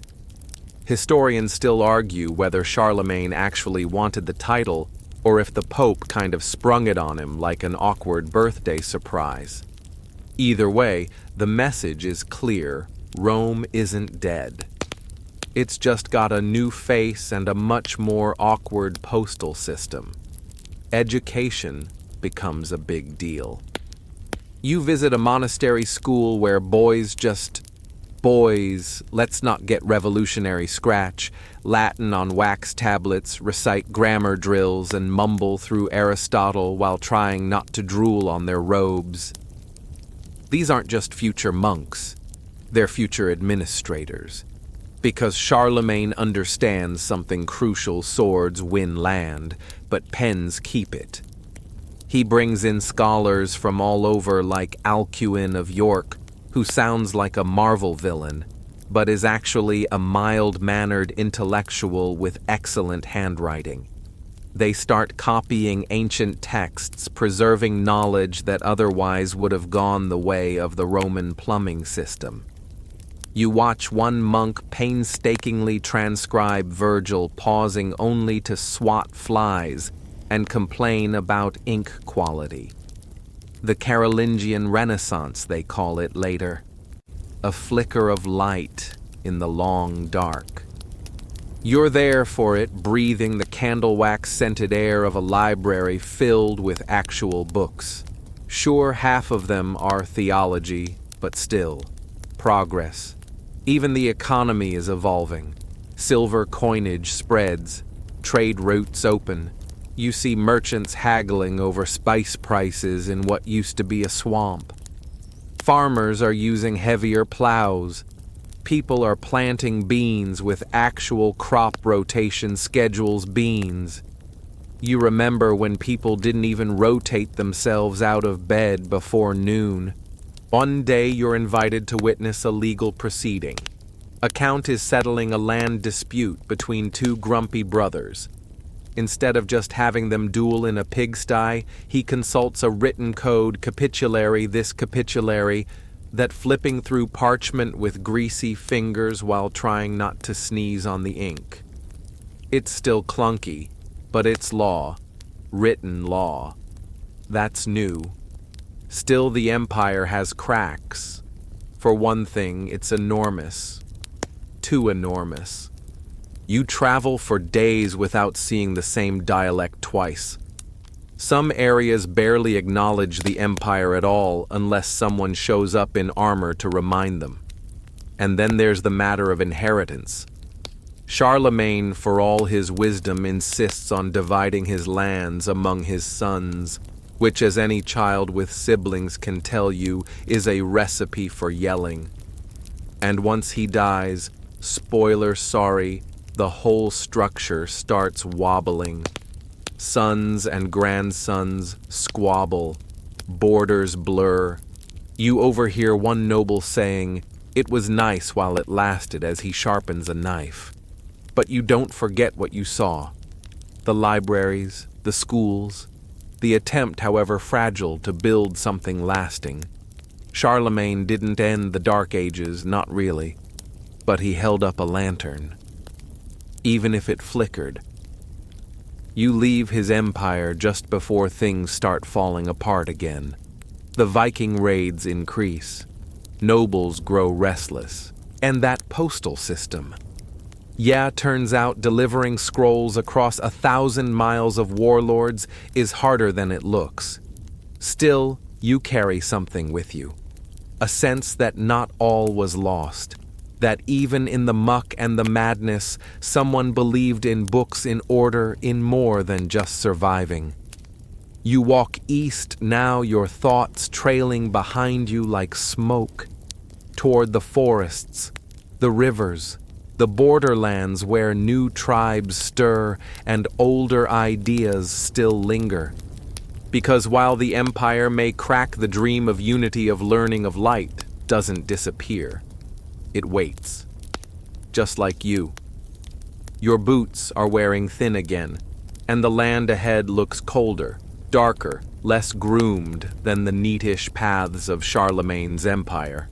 Speaker 1: Historians still argue whether Charlemagne actually wanted the title or if the Pope kind of sprung it on him like an awkward birthday surprise. Either way, the message is clear: Rome isn't dead. It's just got a new face and a much more awkward postal system. Education becomes a big deal. You visit a monastery school where boys, let's not get revolutionary, scratch Latin on wax tablets, recite grammar drills, and mumble through Aristotle while trying not to drool on their robes. These aren't just future monks, they're future administrators. Because Charlemagne understands something crucial: swords win land, but pens keep it. He brings in scholars from all over like Alcuin of York, who sounds like a Marvel villain, but is actually a mild-mannered intellectual with excellent handwriting. They start copying ancient texts, preserving knowledge that otherwise would have gone the way of the Roman plumbing system. You watch one monk painstakingly transcribe Virgil, pausing only to swat flies and complain about ink quality. The Carolingian Renaissance, they call it later. A flicker of light in the long dark. You're there for it, breathing the candle wax-scented air of a library filled with actual books. Sure, half of them are theology, but still, progress. Even the economy is evolving. Silver coinage spreads, trade routes open. You see merchants haggling over spice prices in what used to be a swamp. Farmers are using heavier plows. People are planting beans with actual crop rotation schedules. Beans. You remember when people didn't even rotate themselves out of bed before noon. One day you're invited to witness a legal proceeding. A count is settling a land dispute between two grumpy brothers. Instead of just having them duel in a pigsty, he consults a written code capitulary, that flipping through parchment with greasy fingers while trying not to sneeze on the ink. It's still clunky, but it's law. Written law. That's new. Still, the empire has cracks. For one thing, it's enormous. Too enormous. You travel for days without seeing the same dialect twice. Some areas barely acknowledge the empire at all unless someone shows up in armor to remind them. And then there's the matter of inheritance. Charlemagne, for all his wisdom, insists on dividing his lands among his sons, which, as any child with siblings can tell you, is a recipe for yelling. And once he dies, spoiler sorry, the whole structure starts wobbling. Sons and grandsons squabble, borders blur. You overhear one noble saying, "It was nice while it lasted," as he sharpens a knife. But you don't forget what you saw. The libraries, the schools, the attempt, however fragile, to build something lasting. Charlemagne didn't end the Dark Ages, not really, but he held up a lantern. Even if it flickered. You leave his empire just before things start falling apart again. The Viking raids increase. Nobles grow restless. And that postal system. Yeah, turns out delivering scrolls across 1,000 miles of warlords is harder than it looks. Still, you carry something with you. A sense that not all was lost. That even in the muck and the madness, someone believed in books in order, in more than just surviving. You walk east now, your thoughts trailing behind you like smoke, toward the forests, the rivers, the borderlands where new tribes stir and older ideas still linger. Because while the Empire may crack, the dream of unity, of learning, of light doesn't disappear. It waits. Just like you. Your boots are wearing thin again, and the land ahead looks colder, darker, less groomed than the neatish paths of Charlemagne's empire.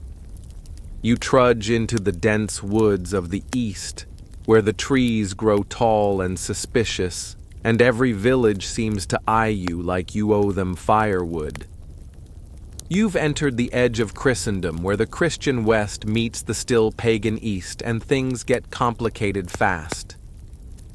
Speaker 1: You trudge into the dense woods of the east, where the trees grow tall and suspicious, and every village seems to eye you like you owe them firewood. You've entered the edge of Christendom, where the Christian West meets the still pagan East, and things get complicated fast.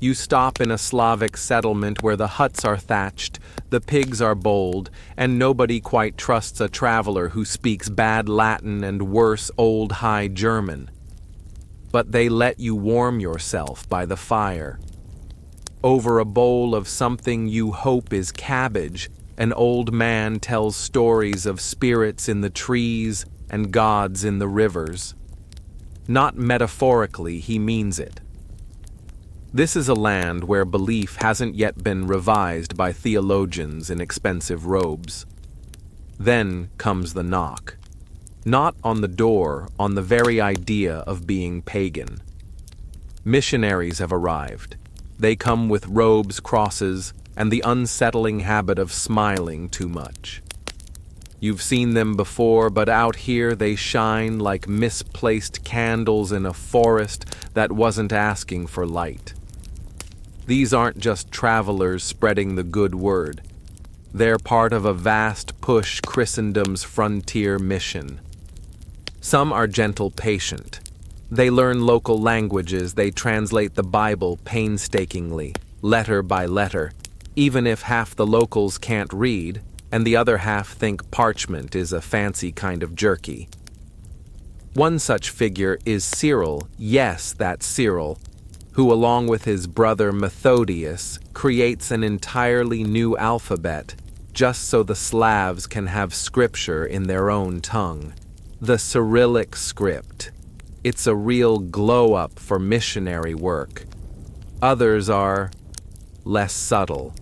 Speaker 1: You stop in a Slavic settlement where the huts are thatched, the pigs are bold, and nobody quite trusts a traveler who speaks bad Latin and worse Old High German. But they let you warm yourself by the fire. Over a bowl of something you hope is cabbage, an old man tells stories of spirits in the trees and gods in the rivers. Not metaphorically, he means it. This is a land where belief hasn't yet been revised by theologians in expensive robes. Then comes the knock. Not on the door, on the very idea of being pagan. Missionaries have arrived. They come with robes, crosses, and the unsettling habit of smiling too much. You've seen them before, but out here they shine like misplaced candles in a forest that wasn't asking for light. These aren't just travelers spreading the good word. They're part of a vast push, Christendom's frontier mission. Some are gentle, patient. They learn local languages, they translate the Bible painstakingly, letter by letter, even if half the locals can't read, and the other half think parchment is a fancy kind of jerky. One such figure is Cyril, yes, that's Cyril, who along with his brother Methodius creates an entirely new alphabet just so the Slavs can have scripture in their own tongue. The Cyrillic script. It's a real glow-up for missionary work. Others are less subtle.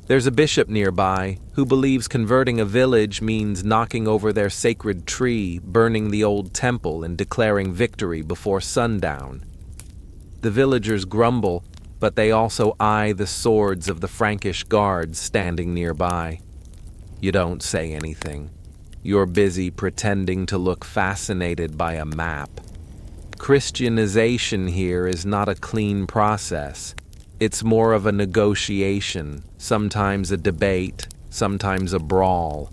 Speaker 1: There's a bishop nearby who believes converting a village means knocking over their sacred tree, burning the old temple, and declaring victory before sundown. The villagers grumble, but they also eye the swords of the Frankish guards standing nearby. You don't say anything. You're busy pretending to look fascinated by a map. Christianization here is not a clean process. It's more of a negotiation, sometimes a debate, sometimes a brawl.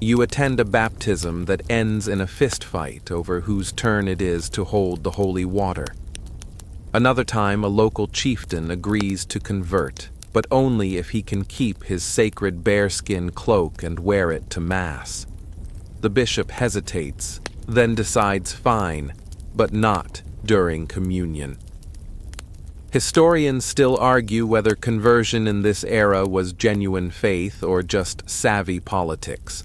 Speaker 1: You attend a baptism that ends in a fistfight over whose turn it is to hold the holy water. Another time, a local chieftain agrees to convert, but only if he can keep his sacred bearskin cloak and wear it to Mass. The bishop hesitates, then decides fine, but not during communion. Historians still argue whether conversion in this era was genuine faith or just savvy politics.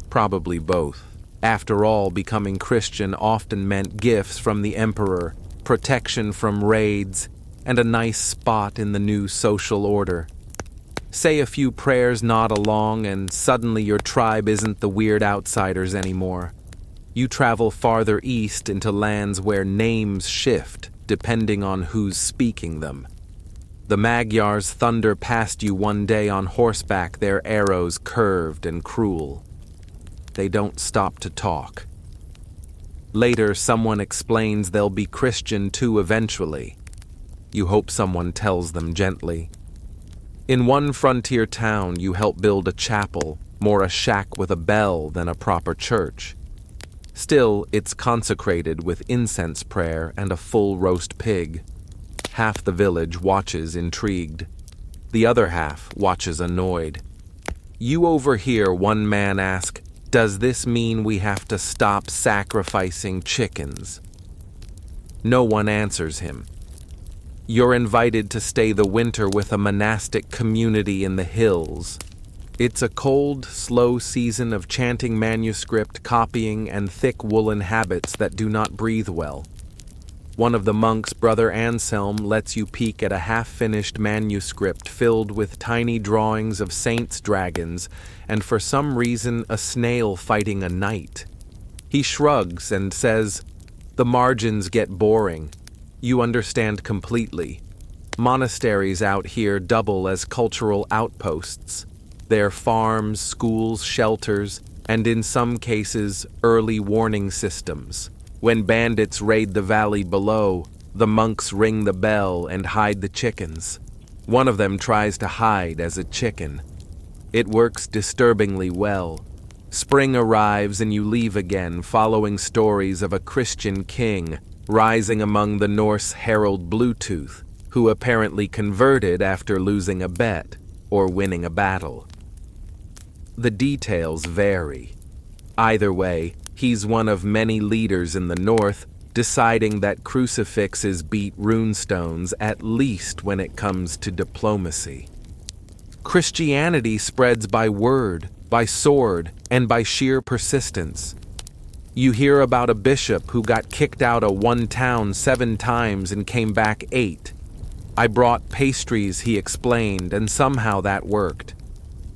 Speaker 1: Probably both. After all, becoming Christian often meant gifts from the emperor, protection from raids, and a nice spot in the new social order. Say a few prayers, nod along, and suddenly your tribe isn't the weird outsiders anymore. You travel farther east into lands where names shift depending on who's speaking them. The Magyars thunder past you one day on horseback, their arrows curved and cruel. They don't stop to talk. Later, someone explains they'll be Christian too eventually. You hope someone tells them gently. In one frontier town, you help build a chapel, more a shack with a bell than a proper church. Still, it's consecrated with incense prayer and a full roast pig. Half the village watches intrigued. The other half watches annoyed. You overhear one man ask, "Does this mean we have to stop sacrificing chickens?" No one answers him. You're invited to stay the winter with a monastic community in the hills. It's a cold, slow season of chanting manuscript, copying, and thick woolen habits that do not breathe well. One of the monks, Brother Anselm, lets you peek at a half-finished manuscript filled with tiny drawings of saints' dragons, and for some reason a snail fighting a knight. He shrugs and says, "The margins get boring. You understand completely. Monasteries out here double as cultural outposts. They're farms, schools, shelters, and in some cases, early warning systems. When bandits raid the valley below, the monks ring the bell and hide the chickens. One of them tries to hide as a chicken. It works disturbingly well. Spring arrives and you leave again, following stories of a Christian king rising among the Norse herald Bluetooth, who apparently converted after losing a bet or winning a battle. The details vary. Either way, he's one of many leaders in the North deciding that crucifixes beat runestones, at least when it comes to diplomacy. Christianity spreads by word, by sword, and by sheer persistence. You hear about a bishop who got kicked out of one town 7 times and came back 8. I brought pastries, he explained, and somehow that worked.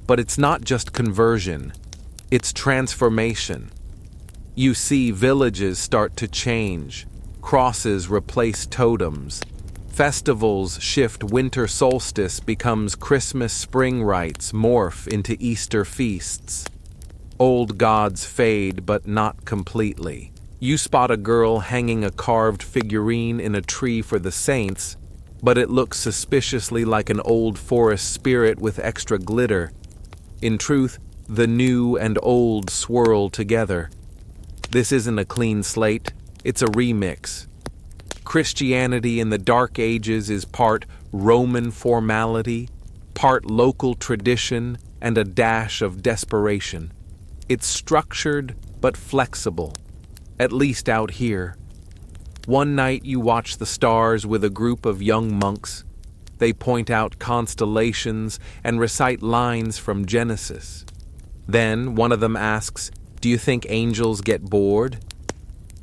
Speaker 1: But it's not just conversion, it's transformation. You see villages start to change, crosses replace totems, festivals shift, winter solstice becomes Christmas, spring rites morph into Easter feasts. Old gods fade, but not completely. You spot a girl hanging a carved figurine in a tree for the saints, but it looks suspiciously like an old forest spirit with extra glitter. In truth, the new and old swirl together. This isn't a clean slate, it's a remix. Christianity in the Dark Ages is part Roman formality, part local tradition, and a dash of desperation. It's structured but flexible, at least out here. One night you watch the stars with a group of young monks. They point out constellations and recite lines from Genesis. Then one of them asks, "Do you think angels get bored?"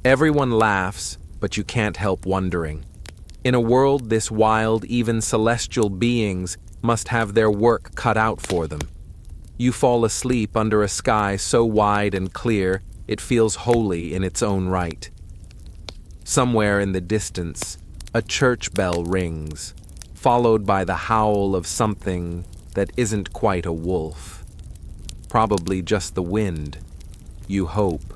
Speaker 1: Everyone laughs, but you can't help wondering. In a world this wild, even celestial beings must have their work cut out for them. You fall asleep under a sky so wide and clear, it feels holy in its own right. Somewhere in the distance, a church bell rings, followed by the howl of something that isn't quite a wolf. Probably just the wind. You hope.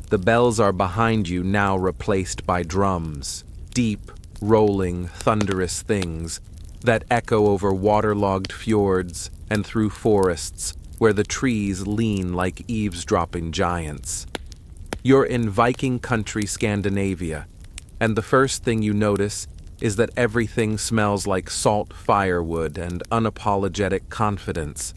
Speaker 1: The bells are behind you now, replaced by drums, deep, rolling, thunderous things that echo over waterlogged fjords and through forests where the trees lean like eavesdropping giants. You're in Viking country Scandinavia, and the first thing you notice is that everything smells like salt firewood and unapologetic confidence.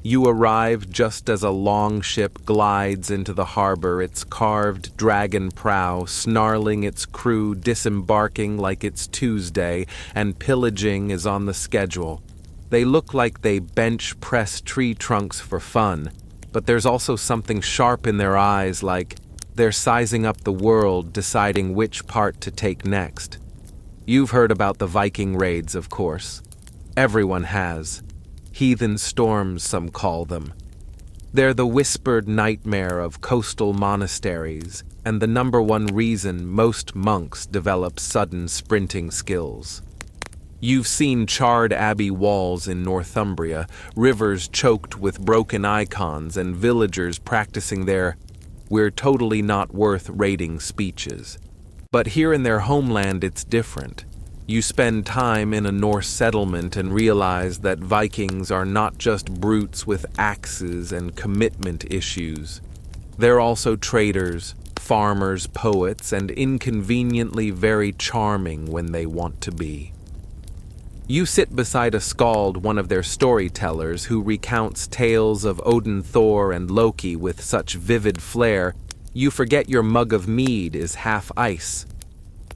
Speaker 1: You arrive just as a long ship glides into the harbor, its carved dragon prow snarling its crew, disembarking like it's Tuesday, and pillaging is on the schedule. They look like they bench press tree trunks for fun, but there's also something sharp in their eyes, like they're sizing up the world, deciding which part to take next. You've heard about the Viking raids, of course. Everyone has. Heathen storms, some call them. They're the whispered nightmare of coastal monasteries, and the #1 reason most monks develop sudden sprinting skills. You've seen charred abbey walls in Northumbria, rivers choked with broken icons, and villagers practicing their "we're totally not worth raiding" speeches. But here in their homeland it's different. You spend time in a Norse settlement and realize that Vikings are not just brutes with axes and commitment issues. They're also traders, farmers, poets, and inconveniently very charming when they want to be. You sit beside a skald, one of their storytellers, who recounts tales of Odin, Thor, and Loki with such vivid flair, you forget your mug of mead is half ice.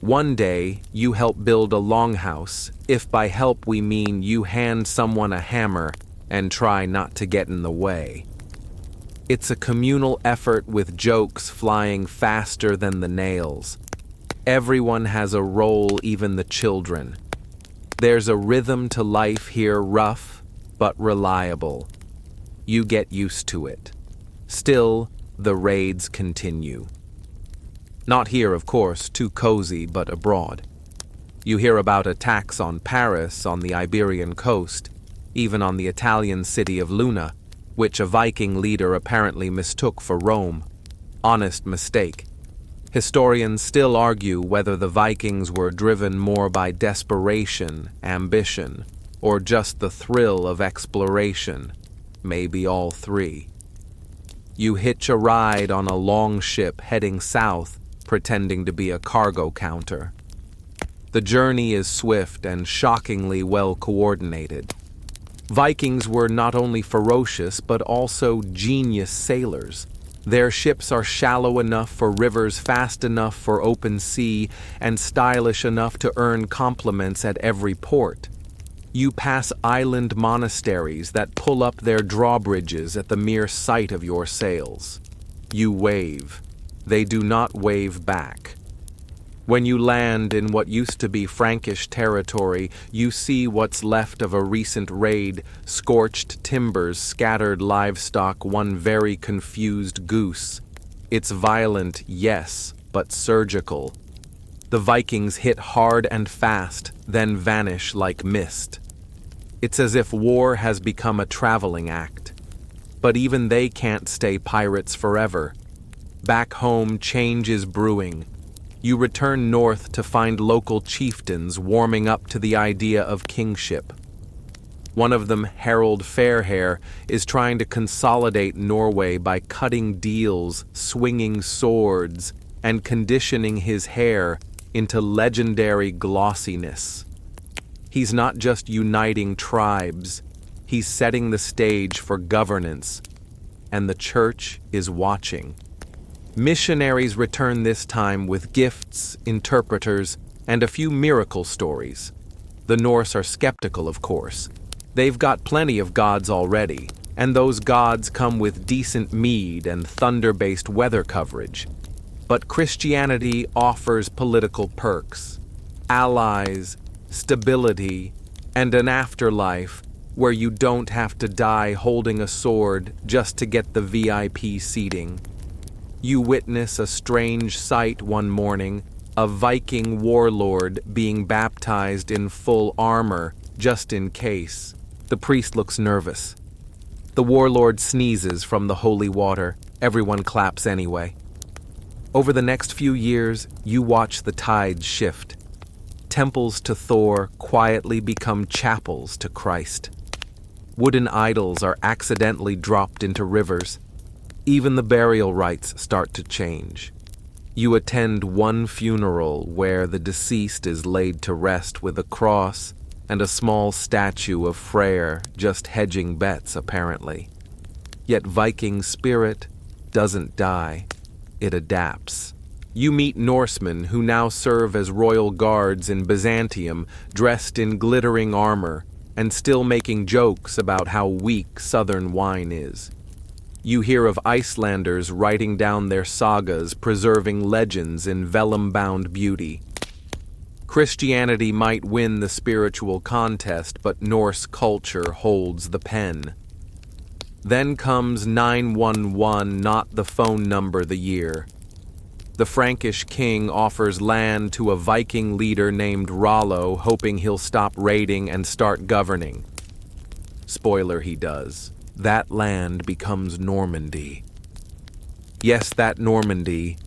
Speaker 1: One day, you help build a longhouse, if by help we mean you hand someone a hammer and try not to get in the way. It's a communal effort with jokes flying faster than the nails. Everyone has a role, even the children. There's a rhythm to life here, rough but reliable. You get used to it. Still, the raids continue. Not here, of course, too cozy, but abroad. You hear about attacks on Paris, on the Iberian coast, even on the Italian city of Luna, which a Viking leader apparently mistook for Rome. Honest mistake. Historians still argue whether the Vikings were driven more by desperation, ambition, or just the thrill of exploration. Maybe all three. You hitch a ride on a longship heading south, pretending to be a cargo counter. The journey is swift and shockingly well coordinated. Vikings were not only ferocious but also genius sailors. Their ships are shallow enough for rivers, fast enough for open sea, and stylish enough to earn compliments at every port. You pass island monasteries that pull up their drawbridges at the mere sight of your sails. You wave. They do not wave back. When you land in what used to be Frankish territory, you see what's left of a recent raid, scorched timbers, scattered livestock, one very confused goose. It's violent, yes, but surgical. The Vikings hit hard and fast, then vanish like mist. It's as if war has become a traveling act. But even they can't stay pirates forever. Back home, change is brewing. You return north to find local chieftains warming up to the idea of kingship. One of them, Harold Fairhair, is trying to consolidate Norway by cutting deals, swinging swords, and conditioning his hair into legendary glossiness. He's not just uniting tribes, he's setting the stage for governance, and the church is watching. Missionaries return this time with gifts, interpreters, and a few miracle stories. The Norse are skeptical, of course. They've got plenty of gods already, and those gods come with decent mead and thunder-based weather coverage. But Christianity offers political perks, allies, stability, and an afterlife where you don't have to die holding a sword just to get the VIP seating. You witness a strange sight one morning, a Viking warlord being baptized in full armor, just in case. The priest looks nervous. The warlord sneezes from the holy water. Everyone claps anyway. Over the next few years, you watch the tides shift. Temples to Thor quietly become chapels to Christ. Wooden idols are accidentally dropped into rivers. Even the burial rites start to change. You attend one funeral where the deceased is laid to rest with a cross and a small statue of Freyr just hedging bets, apparently. Yet Viking spirit doesn't die. It adapts. You meet Norsemen who now serve as royal guards in Byzantium, dressed in glittering armor, and still making jokes about how weak southern wine is. You hear of Icelanders writing down their sagas, preserving legends in vellum-bound beauty. Christianity might win the spiritual contest, but Norse culture holds the pen. Then comes 911, not the phone number, the year. The Frankish king offers land to a Viking leader named Rollo, hoping he'll stop raiding and start governing. Spoiler, he does. That land becomes Normandy. Yes, that Normandy,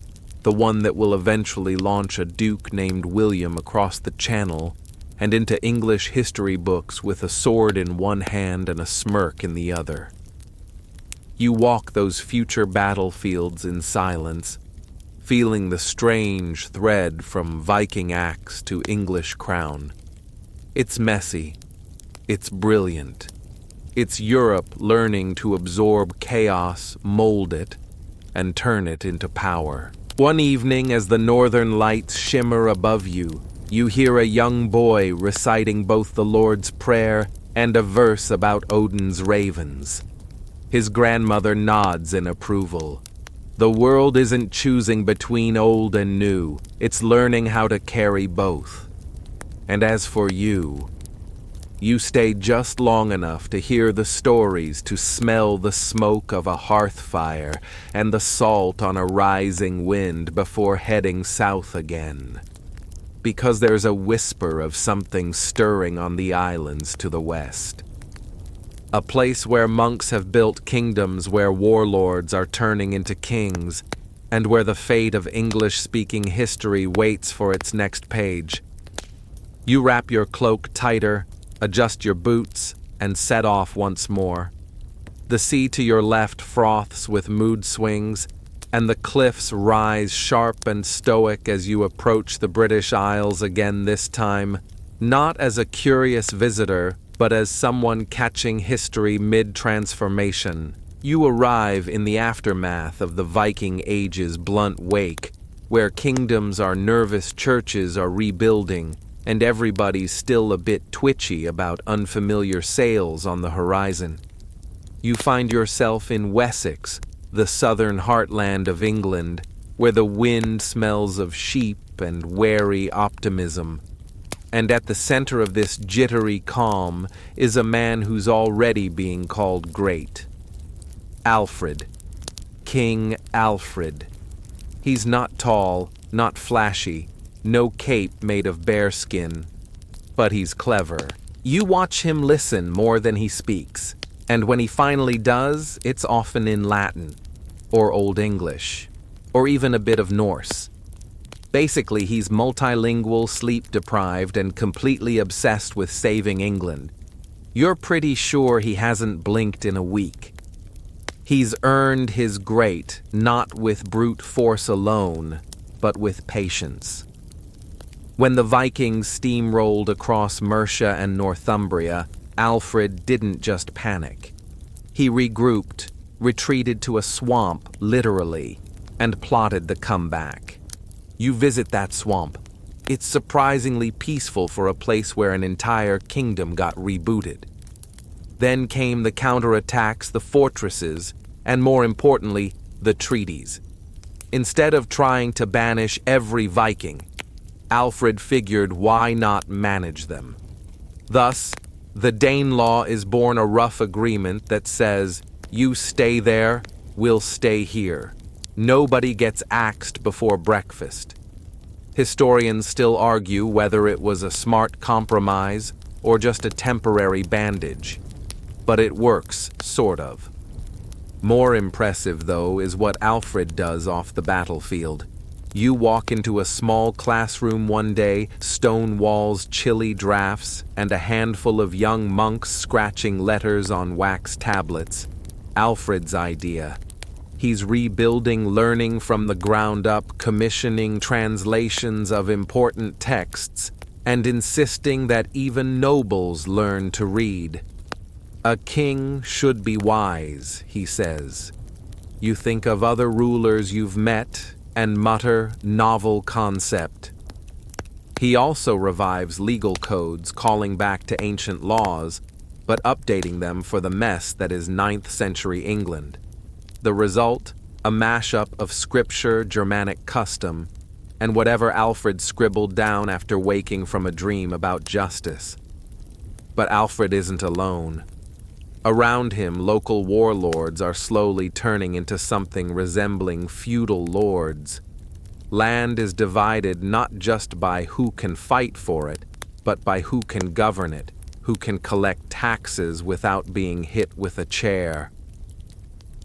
Speaker 1: the one that will eventually launch a duke named William across the channel and into English history books with a sword in one hand and a smirk in the other. You walk those future battlefields in silence, feeling the strange thread from Viking axe to English crown. It's messy. It's brilliant. It's Europe learning to absorb chaos, mold it, and turn it into power. One evening, as the northern lights shimmer above you, you hear a young boy reciting both the Lord's Prayer and a verse about Odin's ravens. His grandmother nods in approval. The world isn't choosing between old and new, it's learning how to carry both. And as for you, you stay just long enough to hear the stories, to smell the smoke of a hearth fire and the salt on a rising wind before heading south again. Because there's a whisper of something stirring on the islands to the west. A place where monks have built kingdoms, where warlords are turning into kings, and where the fate of English-speaking history waits for its next page. You wrap your cloak tighter, adjust your boots, and set off once more. The sea to your left froths with mood swings, and the cliffs rise sharp and stoic as you approach the British Isles again, this time, not as a curious visitor, but as someone catching history mid-transformation. You arrive in the aftermath of the Viking Age's blunt wake, where kingdoms are nervous, churches are rebuilding, and everybody's still a bit twitchy about unfamiliar sails on the horizon. You find yourself in Wessex, the southern heartland of England, where the wind smells of sheep and wary optimism. And at the center of this jittery calm is a man who's already being called great. Alfred. King Alfred. He's not tall, not flashy, no cape made of bearskin, but he's clever. You watch him listen more than he speaks, and when he finally does, it's often in Latin, or Old English, or even a bit of Norse. Basically, he's multilingual, sleep-deprived, and completely obsessed with saving England. You're pretty sure he hasn't blinked in a week. He's earned his great, not with brute force alone, but with patience. When the Vikings steamrolled across Mercia and Northumbria, Alfred didn't just panic. He regrouped, retreated to a swamp, literally, and plotted the comeback. You visit that swamp. It's surprisingly peaceful for a place where an entire kingdom got rebooted. Then came the counterattacks, the fortresses, and more importantly, the treaties. Instead of trying to banish every Viking, Alfred figured why not manage them. Thus, the Danelaw is born, a rough agreement that says, you stay there, we'll stay here. Nobody gets axed before breakfast. Historians still argue whether it was a smart compromise or just a temporary bandage. But it works, sort of. More impressive, though, is what Alfred does off the battlefield. You walk into a small classroom one day, stone walls, chilly drafts, and a handful of young monks scratching letters on wax tablets. Alfred's idea. He's rebuilding, learning from the ground up, commissioning translations of important texts, and insisting that even nobles learn to read. A king should be wise, he says. You think of other rulers you've met and mutter, novel concept. He also revives legal codes, calling back to ancient laws, but updating them for the mess that is 9th century England. The result, a mashup of scripture, Germanic custom, and whatever Alfred scribbled down after waking from a dream about justice. But Alfred isn't alone. Around him, local warlords are slowly turning into something resembling feudal lords. Land is divided not just by who can fight for it, but by who can govern it, who can collect taxes without being hit with a chair.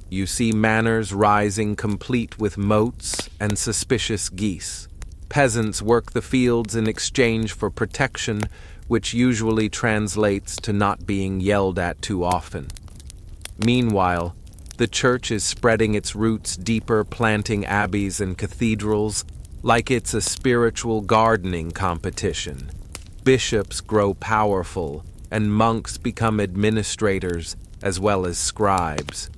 Speaker 1: You see manors rising complete with moats and suspicious geese. Peasants work the fields in exchange for protection, which usually translates to not being yelled at too often. Meanwhile, the church is spreading its roots deeper, planting abbeys and cathedrals like it's a spiritual gardening competition. Bishops grow powerful, and monks become administrators as well as scribes.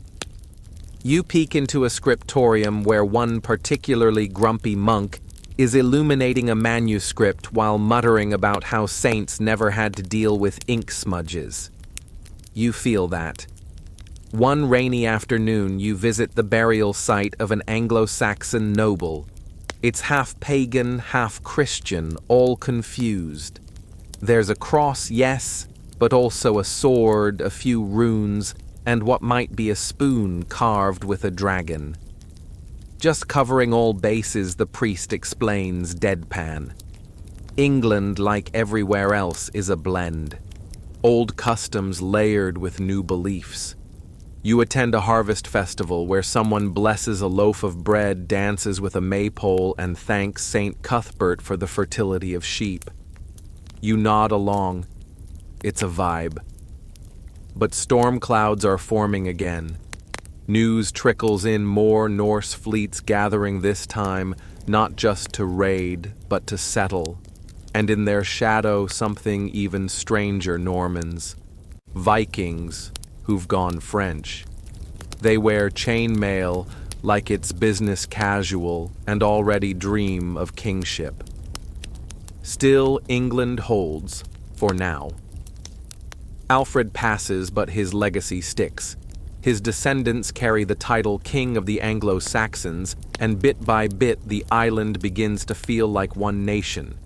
Speaker 1: You peek into a scriptorium where one particularly grumpy monk is illuminating a manuscript while muttering about how saints never had to deal with ink smudges. You feel that. One rainy afternoon, you visit the burial site of an Anglo-Saxon noble. It's half pagan, half Christian, all confused. There's a cross, yes, but also a sword, a few runes, and what might be a spoon carved with a dragon. Just covering all bases, the priest explains, deadpan. England, like everywhere else, is a blend. Old customs layered with new beliefs. You attend a harvest festival where someone blesses a loaf of bread, dances with a maypole, and thanks Saint Cuthbert for the fertility of sheep. You nod along. It's a vibe. But storm clouds are forming again. News trickles in, more Norse fleets gathering this time, not just to raid, but to settle. And in their shadow, something even stranger, Normans. Vikings, who've gone French. They wear chainmail like it's business casual and already dream of kingship. Still, England holds, for now. Alfred passes, but his legacy sticks. His descendants carry the title King of the Anglo-Saxons, and bit by bit the island begins to feel like one nation.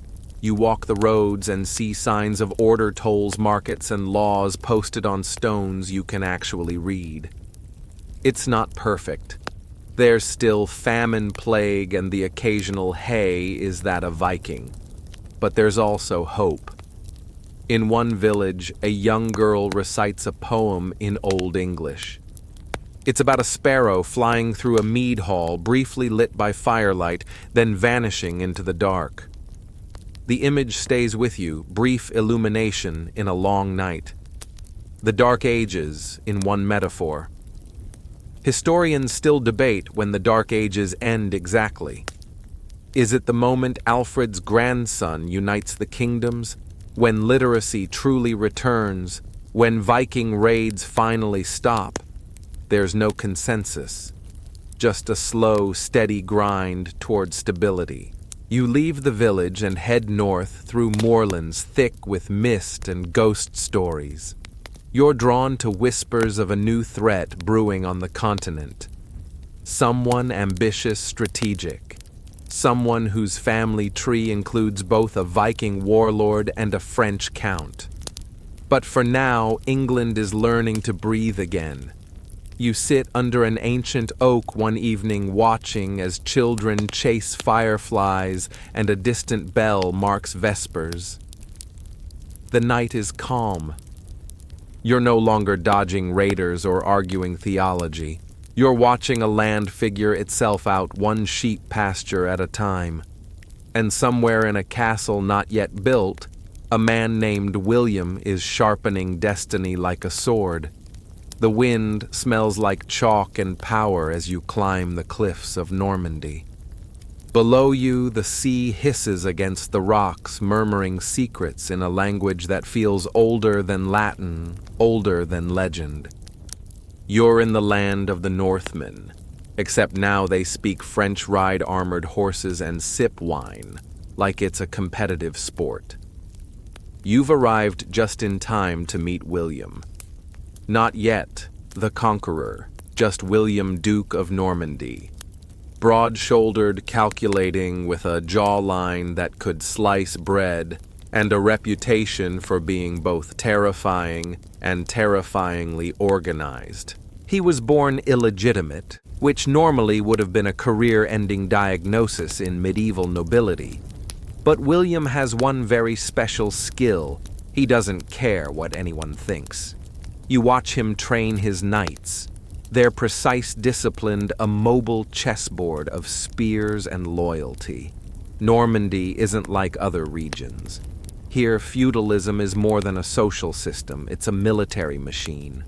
Speaker 1: You walk the roads and see signs of order, tolls, markets, and laws posted on stones you can actually read. It's not perfect. There's still famine, plague, and the occasional "hey, is that a Viking?" But there's also hope. In one village, a young girl recites a poem in Old English. It's about a sparrow flying through a mead hall, briefly lit by firelight, then vanishing into the dark. The image stays with you, brief illumination in a long night. The Dark Ages in one metaphor. Historians still debate when the Dark Ages end exactly. Is it the moment Alfred's grandson unites the kingdoms? When literacy truly returns? When Viking raids finally stop? There's no consensus. Just a slow, steady grind toward stability. You leave the village and head north through moorlands thick with mist and ghost stories. You're drawn to whispers of a new threat brewing on the continent. Someone ambitious, strategic. Someone whose family tree includes both a Viking warlord and a French count. But for now, England is learning to breathe again. You sit under an ancient oak one evening watching as children chase fireflies and a distant bell marks vespers. The night is calm. You're no longer dodging raiders or arguing theology. You're watching a land figure itself out one sheep pasture at a time. And somewhere in a castle not yet built, a man named William is sharpening destiny like a sword. The wind smells like chalk and power as you climb the cliffs of Normandy. Below you, the sea hisses against the rocks, murmuring secrets in a language that feels older than Latin, older than legend. You're in the land of the Northmen, except now they speak French, ride armored horses, and sip wine, like it's a competitive sport. You've arrived just in time to meet William. Not yet the conqueror, just William, Duke of Normandy. Broad-shouldered, calculating, with a jawline that could slice bread, and a reputation for being both terrifying and terrifyingly organized. He was born illegitimate, which normally would have been a career-ending diagnosis in medieval nobility. But William has one very special skill. He doesn't care what anyone thinks. You watch him train his knights. Their precise, disciplined, a mobile chessboard of spears and loyalty. Normandy isn't like other regions. Here, feudalism is more than a social system, it's a military machine.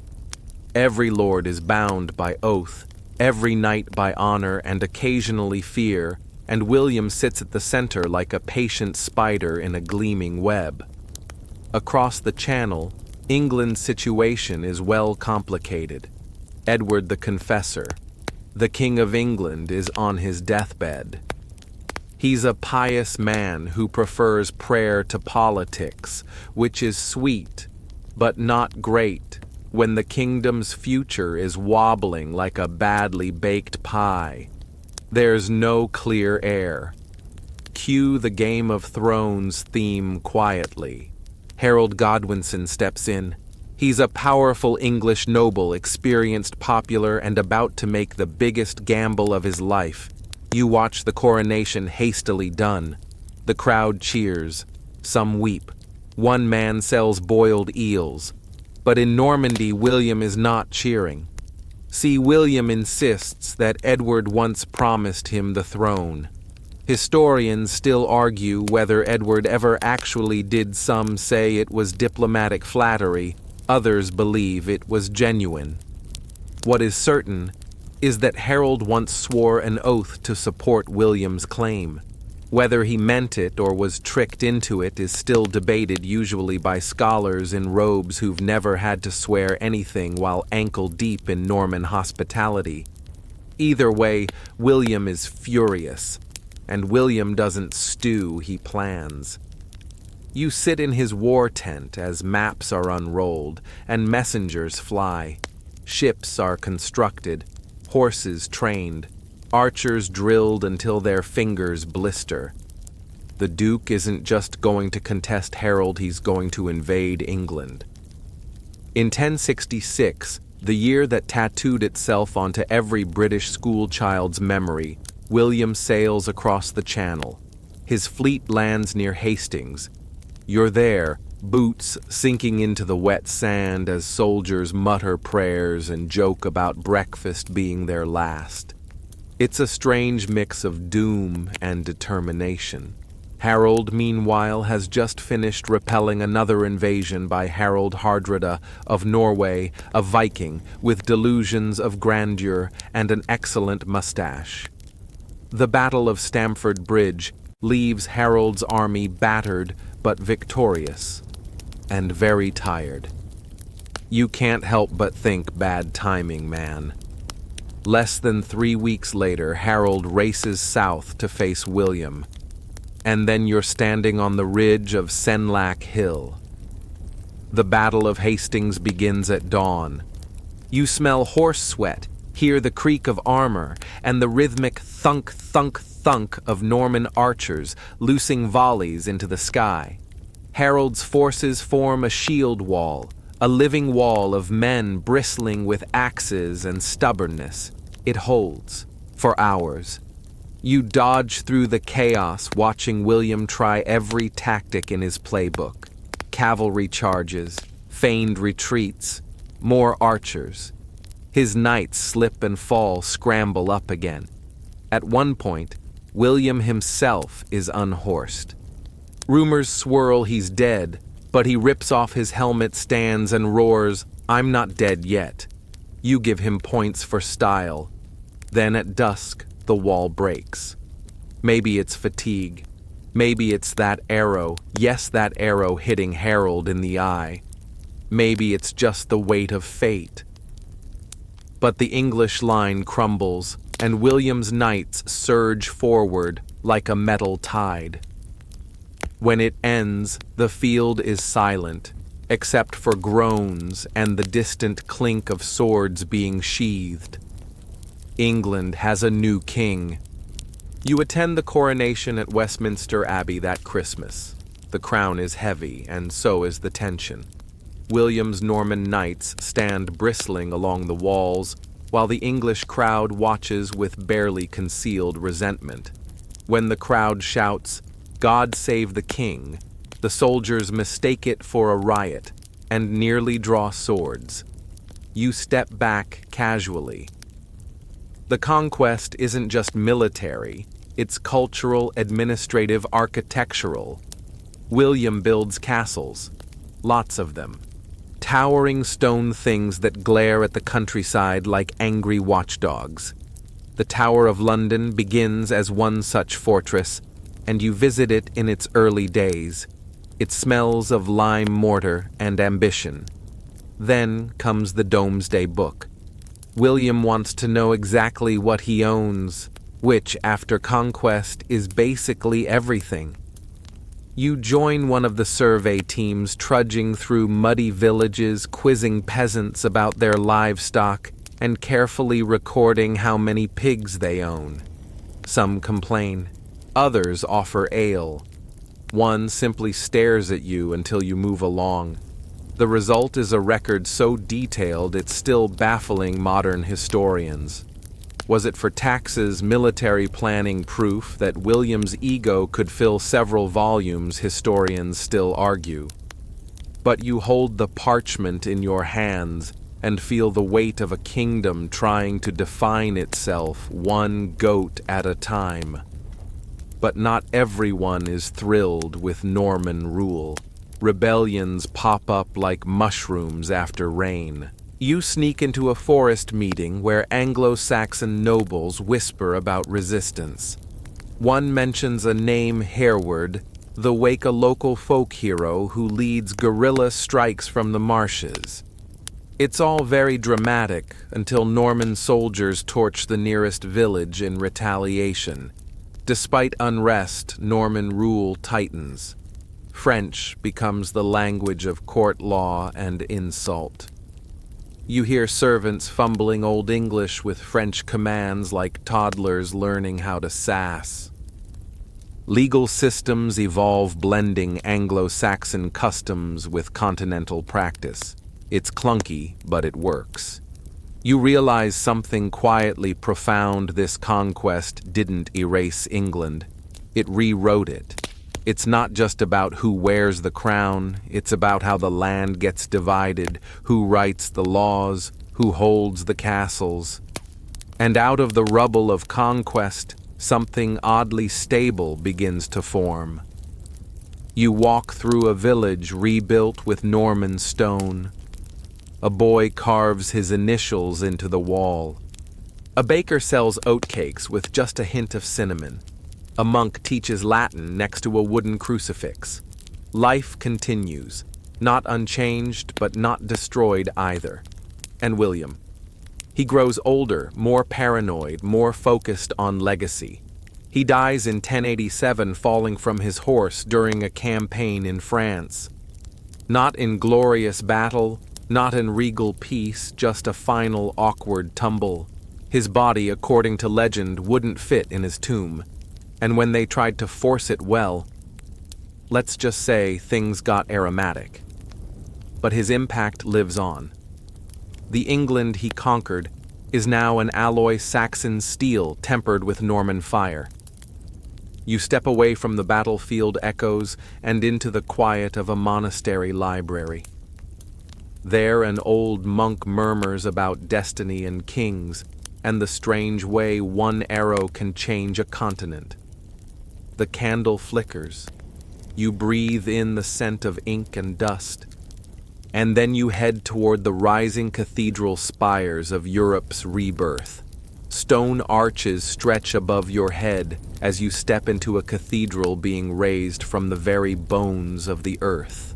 Speaker 1: Every lord is bound by oath, every knight by honor and occasionally fear, and William sits at the center like a patient spider in a gleaming web. Across the Channel, England's situation is well complicated. Edward the Confessor, the King of England, is on his deathbed. He's a pious man who prefers prayer to politics, which is sweet, but not great, when the kingdom's future is wobbling like a badly baked pie. There's no clear air. Cue the Game of Thrones theme quietly. Harold Godwinson steps in. He's a powerful English noble, experienced, popular, and about to make the biggest gamble of his life. You watch the coronation hastily done. The crowd cheers. Some weep. One man sells boiled eels. But in Normandy, William is not cheering. See, William insists that Edward once promised him the throne. Historians still argue whether Edward ever actually did. Some say it was diplomatic flattery, others believe it was genuine. What is certain is that Harold once swore an oath to support William's claim. Whether he meant it or was tricked into it is still debated, usually by scholars in robes who've never had to swear anything while ankle-deep in Norman hospitality. Either way, William is furious. And William doesn't stew, he plans. You sit in his war tent as maps are unrolled and messengers fly. Ships are constructed, horses trained, archers drilled until their fingers blister. The Duke isn't just going to contest Harold, he's going to invade England. In 1066, the year that tattooed itself onto every British schoolchild's memory, William sails across the Channel. His fleet lands near Hastings. You're there, boots sinking into the wet sand as soldiers mutter prayers and joke about breakfast being their last. It's a strange mix of doom and determination. Harold, meanwhile, has just finished repelling another invasion by Harald Hardrada of Norway, a Viking with delusions of grandeur and an excellent mustache. The Battle of Stamford Bridge leaves Harold's army battered but victorious, and very tired. You can't help but think bad timing, man. Less than 3 weeks later, Harold races south to face William, and then you're standing on the ridge of Senlac Hill. The Battle of Hastings begins at dawn. You smell horse sweat, hear the creak of armor, and the rhythmic thunk, thunk, thunk of Norman archers loosing volleys into the sky. Harold's forces form a shield wall, a living wall of men bristling with axes and stubbornness. It holds for hours. You dodge through the chaos, watching William try every tactic in his playbook. Cavalry charges, feigned retreats, more archers. His knights slip and fall, scramble up again. At one point, William himself is unhorsed. Rumors swirl he's dead, but he rips off his helmet, stands, and roars, "I'm not dead yet." You give him points for style. Then at dusk, the wall breaks. Maybe it's fatigue. Maybe it's that arrow, yes, that arrow hitting Harold in the eye. Maybe it's just the weight of fate. But the English line crumbles, and William's knights surge forward like a metal tide. When it ends, the field is silent, except for groans and the distant clink of swords being sheathed. England has a new king. You attend the coronation at Westminster Abbey that Christmas. The crown is heavy, and so is the tension. William's Norman knights stand bristling along the walls, while the English crowd watches with barely concealed resentment. When the crowd shouts, "God save the king," the soldiers mistake it for a riot and nearly draw swords. You step back casually. The conquest isn't just military, it's cultural, administrative, architectural. William builds castles, lots of them. Towering stone things that glare at the countryside like angry watchdogs. The Tower of London begins as one such fortress, and you visit it in its early days. It smells of lime mortar and ambition. Then comes the Domesday Book. William wants to know exactly what he owns, which, after conquest, is basically everything. You join one of the survey teams trudging through muddy villages, quizzing peasants about their livestock, and carefully recording how many pigs they own. Some complain. Others offer ale. One simply stares at you until you move along. The result is a record so detailed it's still baffling modern historians. Was it for taxes, military planning proof that William's ego could fill several volumes, historians still argue. But you hold the parchment in your hands and feel the weight of a kingdom trying to define itself one goat at a time. But not everyone is thrilled with Norman rule. Rebellions pop up like mushrooms after rain. You sneak into a forest meeting where Anglo-Saxon nobles whisper about resistance. One mentions a name Hereward, the wake a local folk hero who leads guerrilla strikes from the marshes. It's all very dramatic until Norman soldiers torch the nearest village in retaliation. Despite unrest, Norman rule tightens. French becomes the language of court law and insult. You hear servants fumbling Old English with French commands like toddlers learning how to sass. Legal systems evolve blending Anglo-Saxon customs with continental practice. It's clunky, but it works. You realize something quietly profound: this conquest didn't erase England. It rewrote it. It's not just about who wears the crown, it's about how the land gets divided, who writes the laws, who holds the castles. And out of the rubble of conquest, something oddly stable begins to form. You walk through a village rebuilt with Norman stone. A boy carves his initials into the wall. A baker sells oatcakes with just a hint of cinnamon. A monk teaches Latin next to a wooden crucifix. Life continues, not unchanged, but not destroyed either. And William. He grows older, more paranoid, more focused on legacy. He dies in 1087 falling from his horse during a campaign in France. Not in glorious battle, not in regal peace, just a final awkward tumble. His body, according to legend, wouldn't fit in his tomb. And when they tried to force it, well, let's just say things got aromatic. But his impact lives on. The England he conquered is now an alloy Saxon steel tempered with Norman fire. You step away from the battlefield echoes and into the quiet of a monastery library. There an old monk murmurs about destiny and kings, and the strange way one arrow can change a continent. The candle flickers. You breathe in the scent of ink and dust. And then you head toward the rising cathedral spires of Europe's rebirth. Stone arches stretch above your head as you step into a cathedral being raised from the very bones of the earth.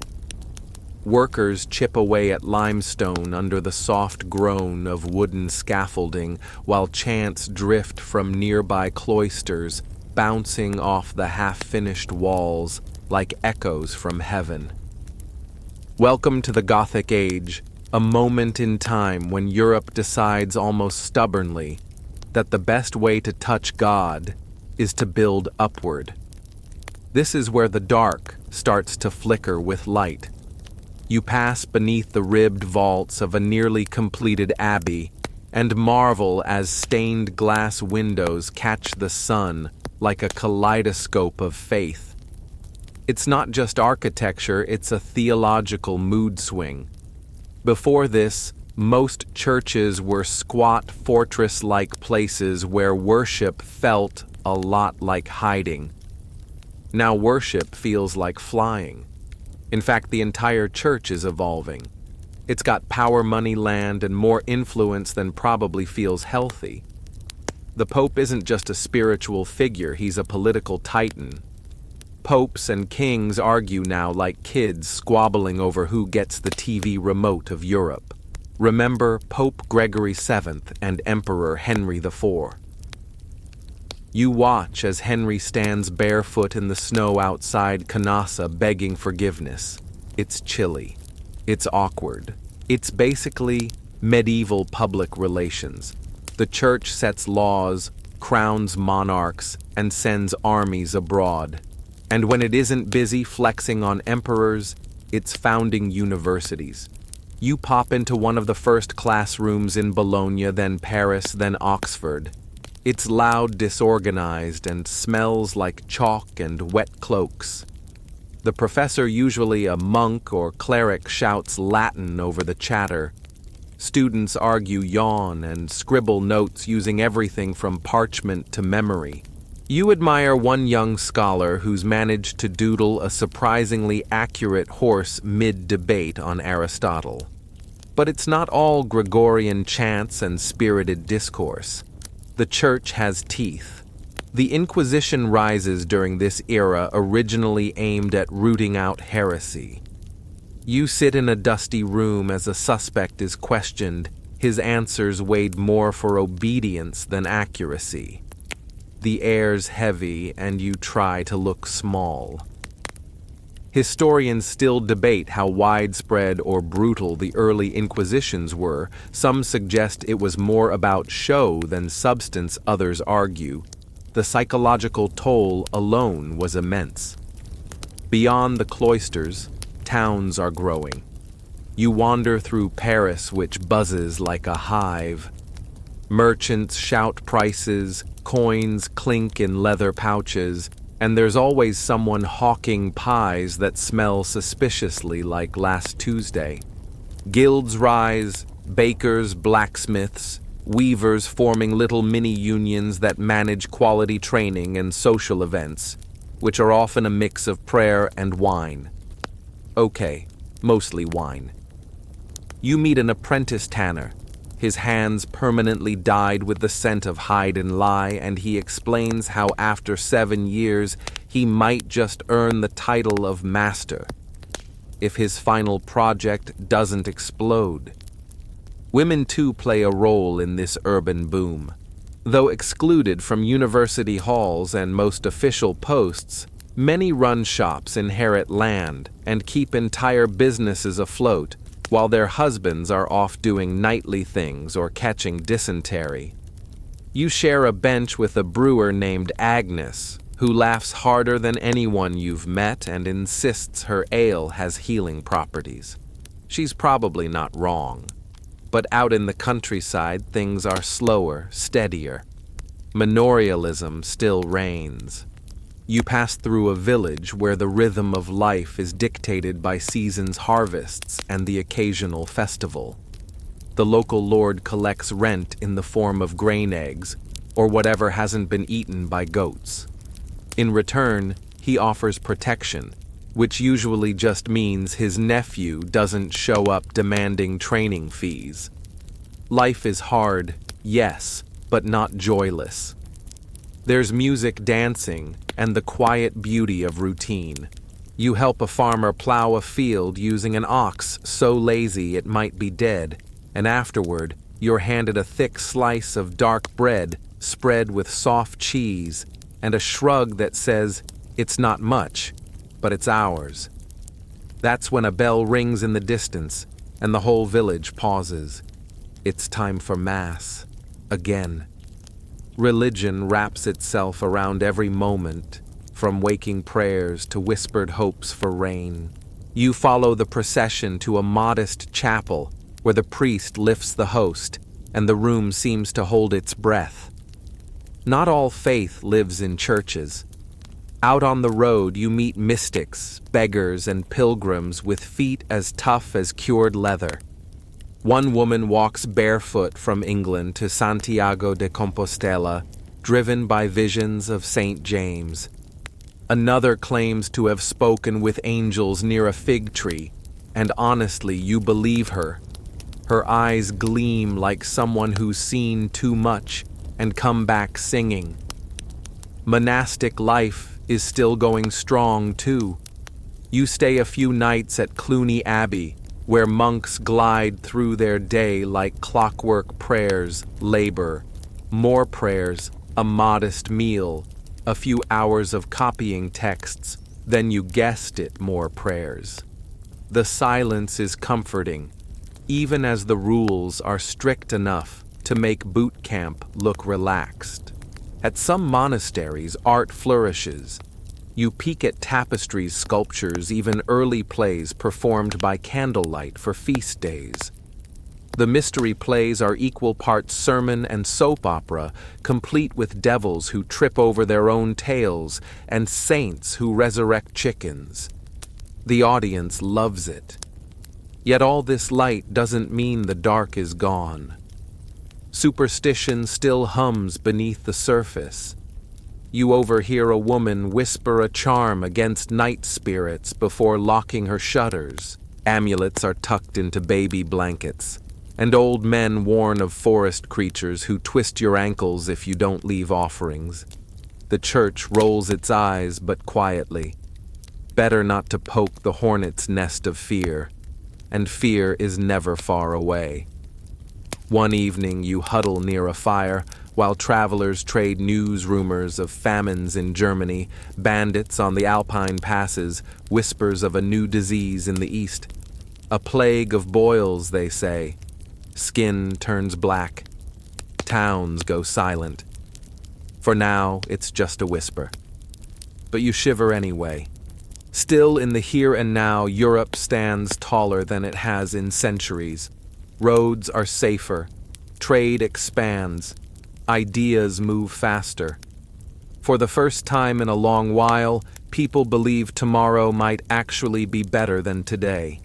Speaker 1: Workers chip away at limestone under the soft groan of wooden scaffolding, while chants drift from nearby cloisters, bouncing off the half-finished walls like echoes from heaven. Welcome to the Gothic Age, a moment in time when Europe decides almost stubbornly that the best way to touch God is to build upward. This is where the dark starts to flicker with light. You pass beneath the ribbed vaults of a nearly completed abbey and marvel as stained glass windows catch the sun like a kaleidoscope of faith. It's not just architecture, it's a theological mood swing. Before this, most churches were squat, fortress-like places where worship felt a lot like hiding. Now worship feels like flying. In fact, the entire church is evolving. It's got power, money, land, and more influence than probably feels healthy. The Pope isn't just a spiritual figure, he's a political titan. Popes and kings argue now like kids squabbling over who gets the TV remote of Europe. Remember Pope Gregory VII and Emperor Henry IV. You watch as Henry stands barefoot in the snow outside Canossa begging forgiveness. It's chilly. It's awkward. It's basically medieval public relations. The church sets laws, crowns monarchs, and sends armies abroad. And when it isn't busy flexing on emperors, it's founding universities. You pop into one of the first classrooms in Bologna, then Paris, then Oxford. It's loud, disorganized, and smells like chalk and wet cloaks. The professor, usually a monk or cleric, shouts Latin over the chatter. Students argue, yawn, and scribble notes using everything from parchment to memory. You admire one young scholar who's managed to doodle a surprisingly accurate horse mid-debate on Aristotle. But it's not all Gregorian chants and spirited discourse. The church has teeth. The Inquisition rises during this era, originally aimed at rooting out heresy. You sit in a dusty room as a suspect is questioned, his answers weighed more for obedience than accuracy. The air's heavy, and you try to look small. Historians still debate how widespread or brutal the early Inquisitions were. Some suggest it was more about show than substance, others argue. The psychological toll alone was immense. Beyond the cloisters, towns are growing. You wander through Paris, which buzzes like a hive. Merchants shout prices, coins clink in leather pouches, and there's always someone hawking pies that smell suspiciously like last Tuesday. Guilds rise, bakers, blacksmiths, weavers forming little mini-unions that manage quality training and social events, which are often a mix of prayer and wine. Okay, mostly wine. You meet an apprentice tanner. His hands permanently dyed with the scent of hide and lie, and he explains how after 7 years he might just earn the title of master if his final project doesn't explode. Women too play a role in this urban boom. Though excluded from university halls and most official posts, many run shops, inherit land, and keep entire businesses afloat, while their husbands are off doing nightly things or catching dysentery. You share a bench with a brewer named Agnes, who laughs harder than anyone you've met and insists her ale has healing properties. She's probably not wrong. But out in the countryside, things are slower, steadier. Manorialism still reigns. You pass through a village where the rhythm of life is dictated by season's harvests and the occasional festival. The local lord collects rent in the form of grain eggs, or whatever hasn't been eaten by goats. In return, he offers protection, which usually just means his nephew doesn't show up demanding training fees. Life is hard, yes, but not joyless. There's music, dancing, and the quiet beauty of routine. You help a farmer plow a field using an ox so lazy it might be dead, and afterward, you're handed a thick slice of dark bread spread with soft cheese and a shrug that says, "It's not much, but it's ours." That's when a bell rings in the distance, and the whole village pauses. It's time for Mass. Again. Religion wraps itself around every moment, from waking prayers to whispered hopes for rain. You follow the procession to a modest chapel where the priest lifts the host and the room seems to hold its breath. Not all faith lives in churches. Out on the road you meet mystics, beggars, and pilgrims with feet as tough as cured leather. One woman walks barefoot from England to Santiago de Compostela, driven by visions of St. James. Another claims to have spoken with angels near a fig tree, and honestly, you believe her. Her eyes gleam like someone who's seen too much and come back singing. Monastic life is still going strong, too. You stay a few nights at Cluny Abbey, where monks glide through their day like clockwork prayers, labor, more prayers, a modest meal, a few hours of copying texts, then you guessed it, more prayers. The silence is comforting, even as the rules are strict enough to make boot camp look relaxed. At some monasteries, art flourishes. You peek at tapestries, sculptures, even early plays performed by candlelight for feast days. The mystery plays are equal parts sermon and soap opera, complete with devils who trip over their own tails and saints who resurrect chickens. The audience loves it. Yet all this light doesn't mean the dark is gone. Superstition still hums beneath the surface. You overhear a woman whisper a charm against night spirits before locking her shutters. Amulets are tucked into baby blankets, and old men warn of forest creatures who twist your ankles if you don't leave offerings. The church rolls its eyes, but quietly. Better not to poke the hornet's nest of fear, and fear is never far away. One evening you huddle near a fire, while travelers trade news rumors of famines in Germany, bandits on the Alpine passes, whispers of a new disease in the east. A plague of boils, they say. Skin turns black. Towns go silent. For now, it's just a whisper. But you shiver anyway. Still in the here and now, Europe stands taller than it has in centuries. Roads are safer. Trade expands. Ideas move faster. For the first time in a long while, people believe tomorrow might actually be better than today.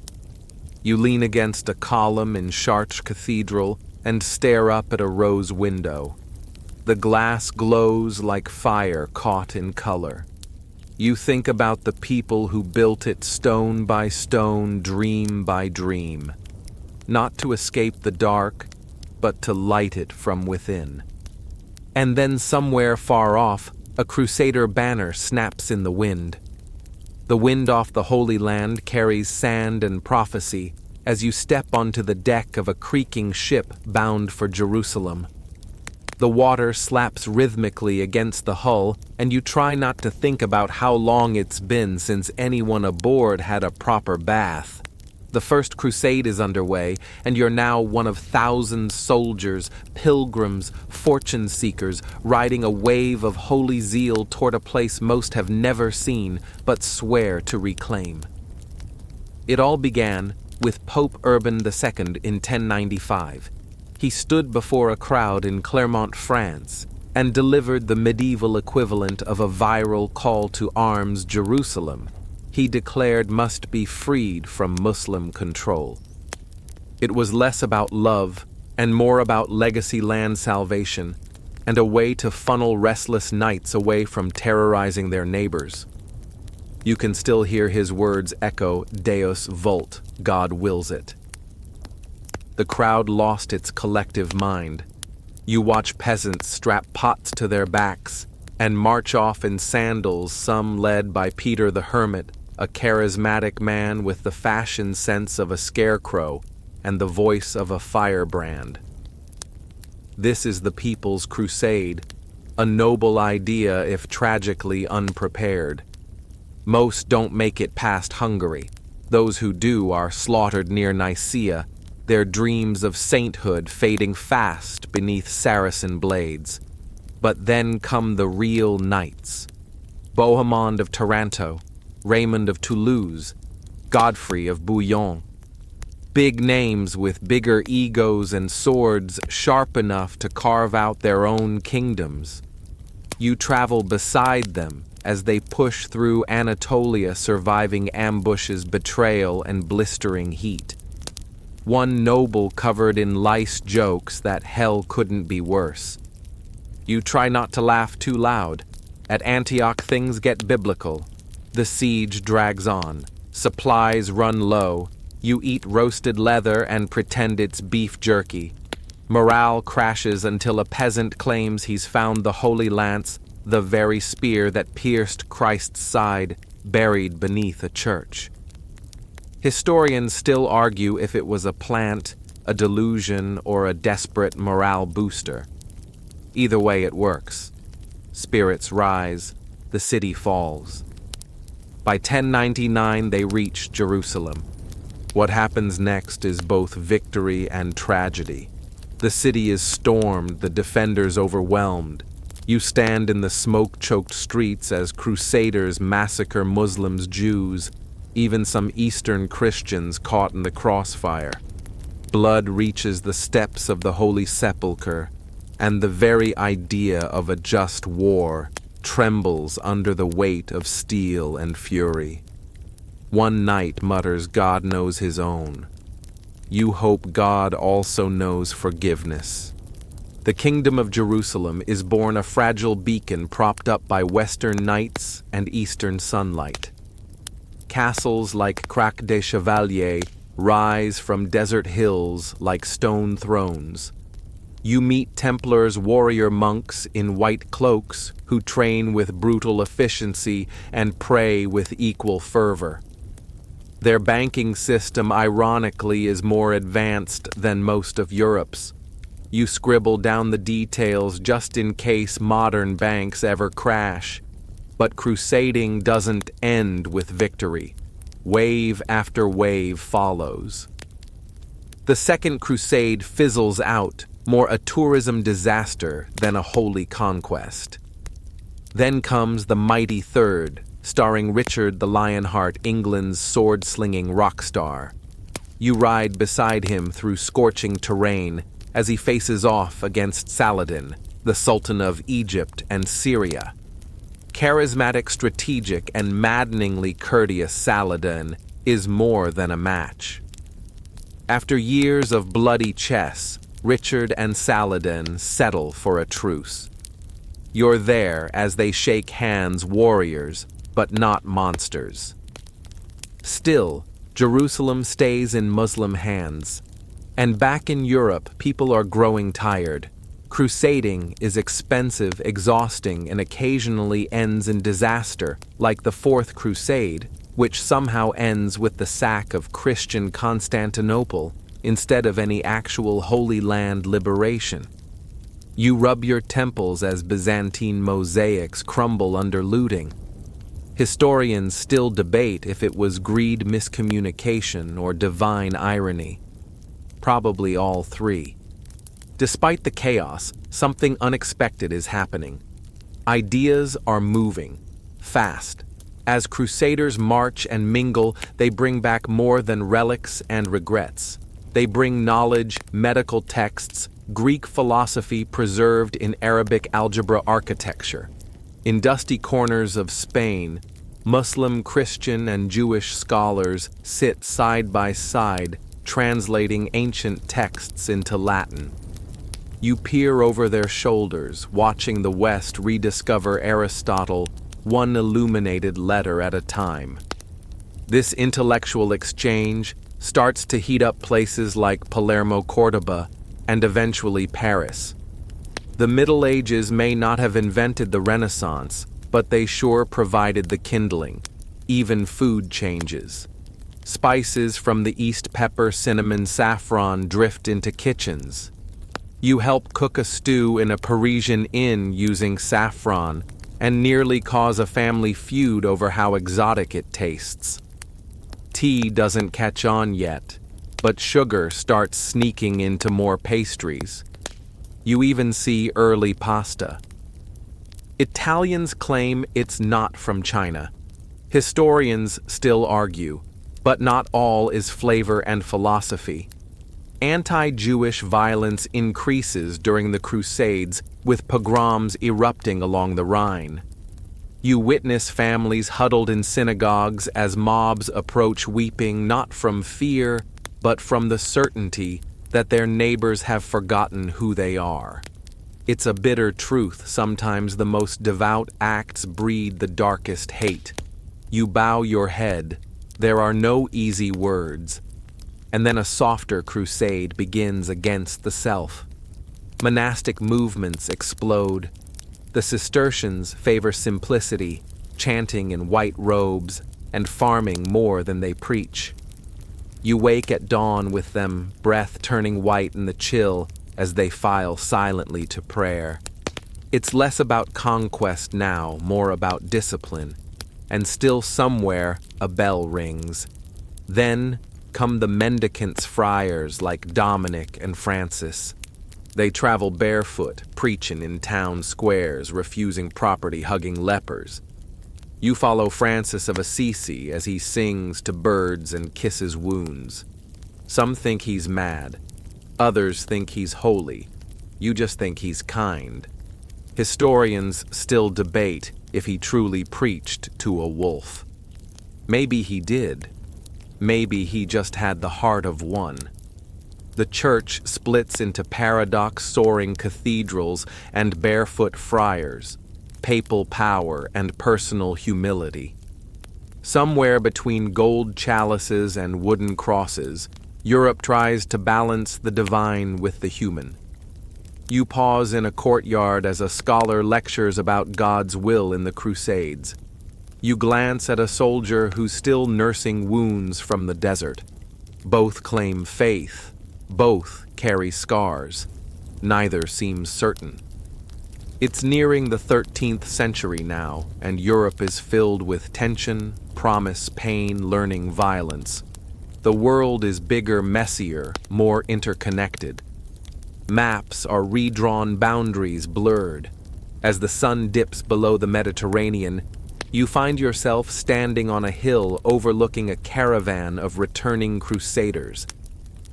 Speaker 1: You lean against a column in Chartres Cathedral and stare up at a rose window. The glass glows like fire caught in color. You think about the people who built it stone by stone, dream by dream. Not to escape the dark, but to light it from within. And then somewhere far off, a crusader banner snaps in the wind. The wind off the Holy Land carries sand and prophecy as you step onto the deck of a creaking ship bound for Jerusalem. The water slaps rhythmically against the hull, and you try not to think about how long it's been since anyone aboard had a proper bath. The First Crusade is underway, and you're now one of thousands soldiers, pilgrims, fortune seekers, riding a wave of holy zeal toward a place most have never seen but swear to reclaim. It all began with Pope Urban II in 1095. He stood before a crowd in Clermont, France, and delivered the medieval equivalent of a viral call to arms Jerusalem he declared must be freed from Muslim control. It was less about love and more about legacy land salvation and a way to funnel restless knights away from terrorizing their neighbors. You can still hear his words echo, Deus vult, God wills it. The crowd lost its collective mind. You watch peasants strap pots to their backs and march off in sandals, some led by Peter the Hermit, a charismatic man with the fashion sense of a scarecrow and the voice of a firebrand. This is the people's crusade, a noble idea if tragically unprepared. Most don't make it past Hungary. Those who do are slaughtered near Nicaea, their dreams of sainthood fading fast beneath Saracen blades. But then come the real knights. Bohemond of Taranto, Raymond of Toulouse, Godfrey of Bouillon. Big names with bigger egos and swords sharp enough to carve out their own kingdoms. You travel beside them as they push through Anatolia, surviving ambushes, betrayal, and blistering heat. One noble covered in lice jokes that hell couldn't be worse. You try not to laugh too loud, At Antioch, things get biblical. The siege drags on. Supplies run low. You eat roasted leather and pretend it's beef jerky. Morale crashes until a peasant claims he's found the Holy Lance, the very spear that pierced Christ's side, buried beneath a church. Historians still argue if it was a plant, a delusion, or a desperate morale booster. Either way it works. Spirits rise, the city falls. By 1099 they reach Jerusalem. What happens next is both victory and tragedy. The city is stormed, the defenders overwhelmed. You stand in the smoke-choked streets as crusaders massacre Muslims, Jews, even some Eastern Christians caught in the crossfire. Blood reaches the steps of the Holy Sepulchre, and the very idea of a just war trembles under the weight of steel and fury. One knight mutters God knows his own. You hope God also knows forgiveness. The kingdom of Jerusalem is born a fragile beacon propped up by western nights and eastern sunlight. Castles like Crac des Chevaliers rise from desert hills like stone thrones. You meet Templars warrior monks in white cloaks who train with brutal efficiency and pray with equal fervor. Their banking system, ironically, is more advanced than most of Europe's. You scribble down the details just in case modern banks ever crash. But crusading doesn't end with victory. Wave after wave follows. The Second Crusade fizzles out, more a tourism disaster than a holy conquest. Then comes the mighty Third, starring Richard the Lionheart, England's sword-slinging rock star. You ride beside him through scorching terrain as he faces off against Saladin, the Sultan of Egypt and Syria. Charismatic, strategic, and maddeningly courteous Saladin is more than a match. After years of bloody chess, Richard and Saladin settle for a truce. You're there as they shake hands, warriors, but not monsters. Still, Jerusalem stays in Muslim hands. And back in Europe, people are growing tired. Crusading is expensive, exhausting, and occasionally ends in disaster, like the Fourth Crusade, which somehow ends with the sack of Christian Constantinople instead of any actual Holy Land liberation. You rub your temples as Byzantine mosaics crumble under looting. Historians still debate if it was greed, miscommunication, or divine irony. Probably all three. Despite the chaos, something unexpected is happening. Ideas are moving, fast. As crusaders march and mingle, they bring back more than relics and regrets. They bring knowledge, medical texts, Greek philosophy preserved in Arabic algebra architecture. In dusty corners of Spain, Muslim, Christian, and Jewish scholars sit side by side, translating ancient texts into Latin. You peer over their shoulders, watching the West rediscover Aristotle, one illuminated letter at a time. This intellectual exchange starts to heat up places like Palermo, Cordoba, and eventually Paris. The Middle Ages may not have invented the Renaissance, but they sure provided the kindling. Even food changes. Spices from the East, pepper, cinnamon, saffron, drift into kitchens. You help cook a stew in a Parisian inn using saffron and nearly cause a family feud over how exotic it tastes. Tea doesn't catch on yet, but sugar starts sneaking into more pastries. You even see early pasta. Italians claim it's not from China. Historians still argue, but not all is flavor and philosophy. Anti-Jewish violence increases during the Crusades, with pogroms erupting along the Rhine. You witness families huddled in synagogues as mobs approach, weeping not from fear, but from the certainty that their neighbors have forgotten who they are. It's a bitter truth, sometimes the most devout acts breed the darkest hate. You bow your head, there are no easy words, and then a softer crusade begins against the self. Monastic movements explode. The Cistercians favor simplicity, chanting in white robes, and farming more than they preach. You wake at dawn with them, breath turning white in the chill as they file silently to prayer. It's less about conquest now, more about discipline. And still somewhere a bell rings. Then come the mendicants friars like Dominic and Francis. They travel barefoot, preaching in town squares, refusing property, hugging lepers. You follow Francis of Assisi as he sings to birds and kisses wounds. Some think he's mad. Others think he's holy. You just think he's kind. Historians still debate if he truly preached to a wolf. Maybe he did. Maybe he just had the heart of one. The church splits into paradox-soaring cathedrals and barefoot friars, papal power and personal humility. Somewhere between gold chalices and wooden crosses, Europe tries to balance the divine with the human. You pause in a courtyard as a scholar lectures about God's will in the Crusades. You glance at a soldier who's still nursing wounds from the desert. Both claim faith. Both carry scars. Neither seems certain. It's nearing the 13th century now, and Europe is filled with tension, promise, pain, learning, violence. The world is bigger, messier, more interconnected. Maps are redrawn, boundaries blurred. As the sun dips below the Mediterranean, you find yourself standing on a hill overlooking a caravan of returning crusaders.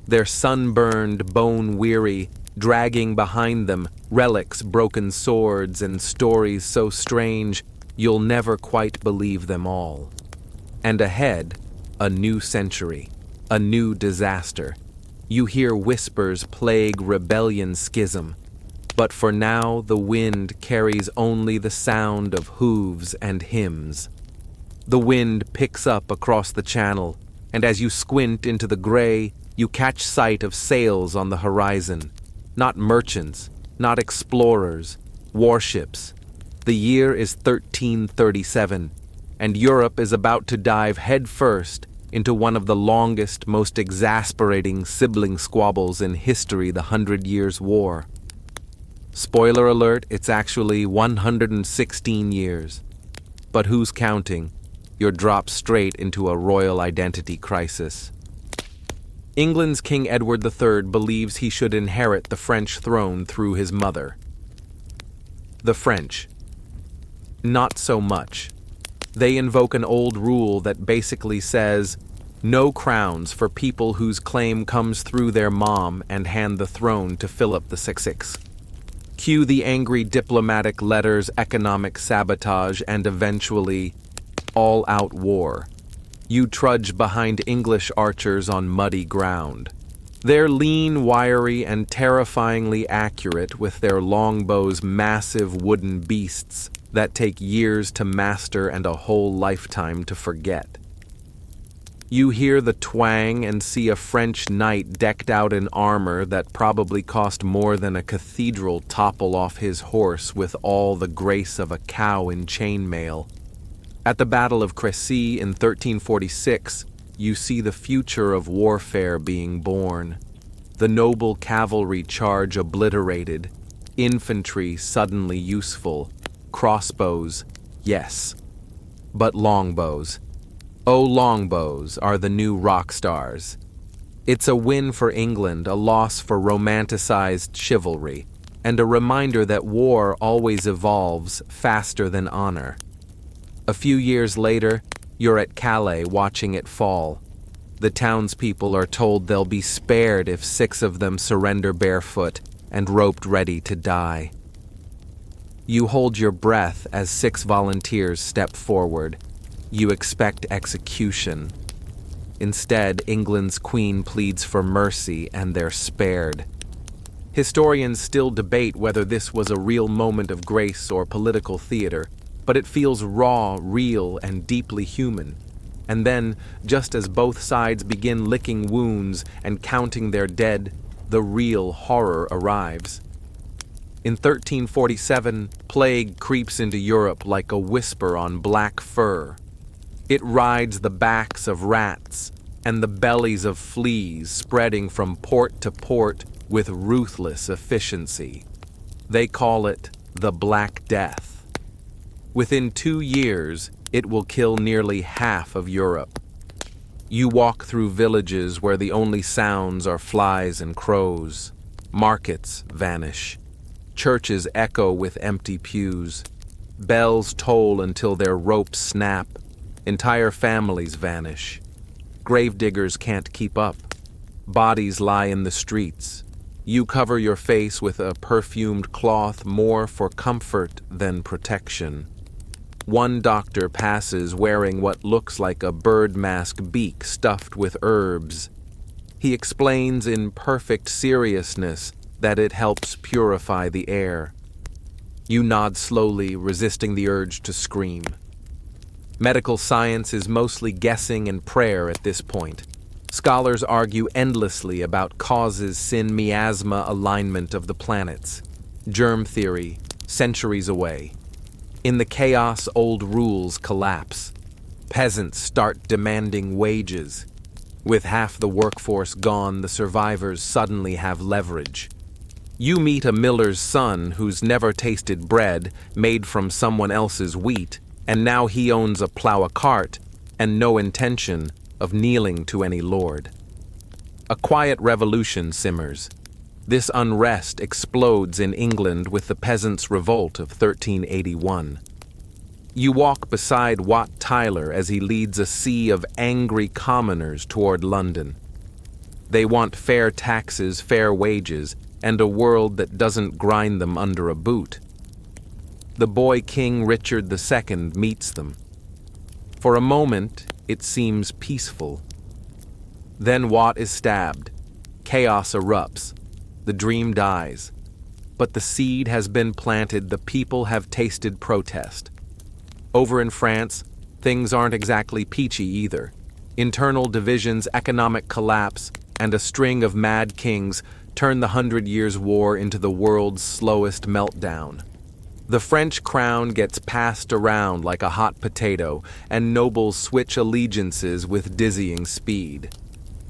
Speaker 1: They're sunburned, bone-weary, dragging behind them relics, broken swords, and stories so strange you'll never quite believe them all. And ahead, a new century, a new disaster. You hear whispers plague rebellion schism, but for now the wind carries only the sound of hooves and hymns. The wind picks up across the channel, and as you squint into the gray, you catch sight of sails on the horizon. Not merchants, not explorers, warships. The year is 1337, and Europe is about to dive headfirst into one of the longest, most exasperating sibling squabbles in history, the 100 Years' War. Spoiler alert, it's actually 116 years. But who's counting? You're dropped straight into a royal identity crisis. England's King Edward III believes he should inherit the French throne through his mother. The French. Not so much. They invoke an old rule that basically says, no crowns for people whose claim comes through their mom, and hand the throne to Philip VI. Cue the angry diplomatic letters, economic sabotage, and eventually, all-out war. You trudge behind English archers on muddy ground. They're lean, wiry, and terrifyingly accurate with their longbows, massive wooden beasts that take years to master and a whole lifetime to forget. You hear the twang and see a French knight decked out in armor that probably cost more than a cathedral topple off his horse with all the grace of a cow in chainmail. At the Battle of Crécy in 1346, you see the future of warfare being born. The noble cavalry charge obliterated, infantry suddenly useful, crossbows, yes. But longbows. Oh, longbows are the new rock stars. It's a win for England, a loss for romanticized chivalry, and a reminder that war always evolves faster than honor. A few years later, you're at Calais watching it fall. The townspeople are told they'll be spared if 6 of them surrender barefoot and roped ready to die. You hold your breath as 6 volunteers step forward. You expect execution. Instead, England's queen pleads for mercy and they're spared. Historians still debate whether this was a real moment of grace or political theater, but it feels raw, real, and deeply human. And then, just as both sides begin licking wounds and counting their dead, the real horror arrives. In 1347, plague creeps into Europe like a whisper on black fur. It rides the backs of rats and the bellies of fleas, spreading from port to port with ruthless efficiency. They call it the Black Death. Within 2 years, it will kill nearly half of Europe. You walk through villages where the only sounds are flies and crows. Markets vanish. Churches echo with empty pews. Bells toll until their ropes snap. Entire families vanish. Gravediggers can't keep up. Bodies lie in the streets. You cover your face with a perfumed cloth more for comfort than protection. One doctor passes wearing what looks like a bird mask beak stuffed with herbs. He explains in perfect seriousness that it helps purify the air. You nod slowly, resisting the urge to scream. Medical science is mostly guessing and prayer at this point. Scholars argue endlessly about causes, sin, miasma, alignment of the planets. Germ theory, centuries away. In the chaos, old rules collapse. Peasants start demanding wages. With half the workforce gone, the survivors suddenly have leverage. You meet a miller's son who's never tasted bread made from someone else's wheat, and now he owns a plow a cart and no intention of kneeling to any lord. A quiet revolution simmers. This unrest explodes in England with the Peasants' Revolt of 1381. You walk beside Wat Tyler as he leads a sea of angry commoners toward London. They want fair taxes, fair wages, and a world that doesn't grind them under a boot. The boy King Richard II meets them. For a moment, it seems peaceful. Then Wat is stabbed. Chaos erupts. The dream dies. But the seed has been planted, the people have tasted protest. Over in France, things aren't exactly peachy either. Internal divisions, economic collapse, and a string of mad kings turn the 100 Years' War into the world's slowest meltdown. The French crown gets passed around like a hot potato, and nobles switch allegiances with dizzying speed.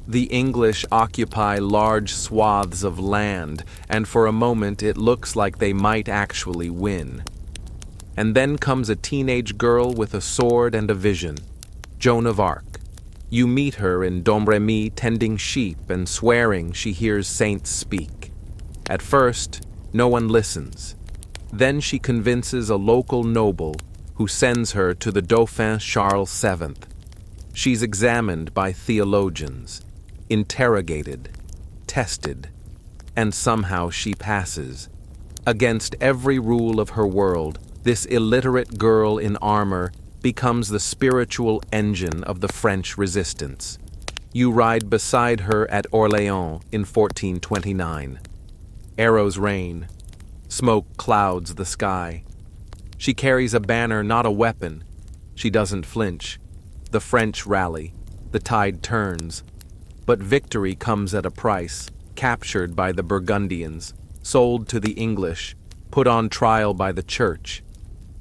Speaker 1: The English occupy large swaths of land, and for a moment it looks like they might actually win. And then comes a teenage girl with a sword and a vision, Joan of Arc. You meet her in Domremy tending sheep and swearing she hears saints speak. At first, no one listens. Then she convinces a local noble who sends her to the Dauphin Charles VII. She's examined by theologians, interrogated, tested, and somehow she passes. Against every rule of her world, this illiterate girl in armor becomes the spiritual engine of the French resistance. You ride beside her at Orléans in 1429. Arrows rain. Smoke clouds the sky. She carries a banner, not a weapon. She doesn't flinch. The French rally. The tide turns. But victory comes at a price, captured by the Burgundians, sold to the English, put on trial by the church.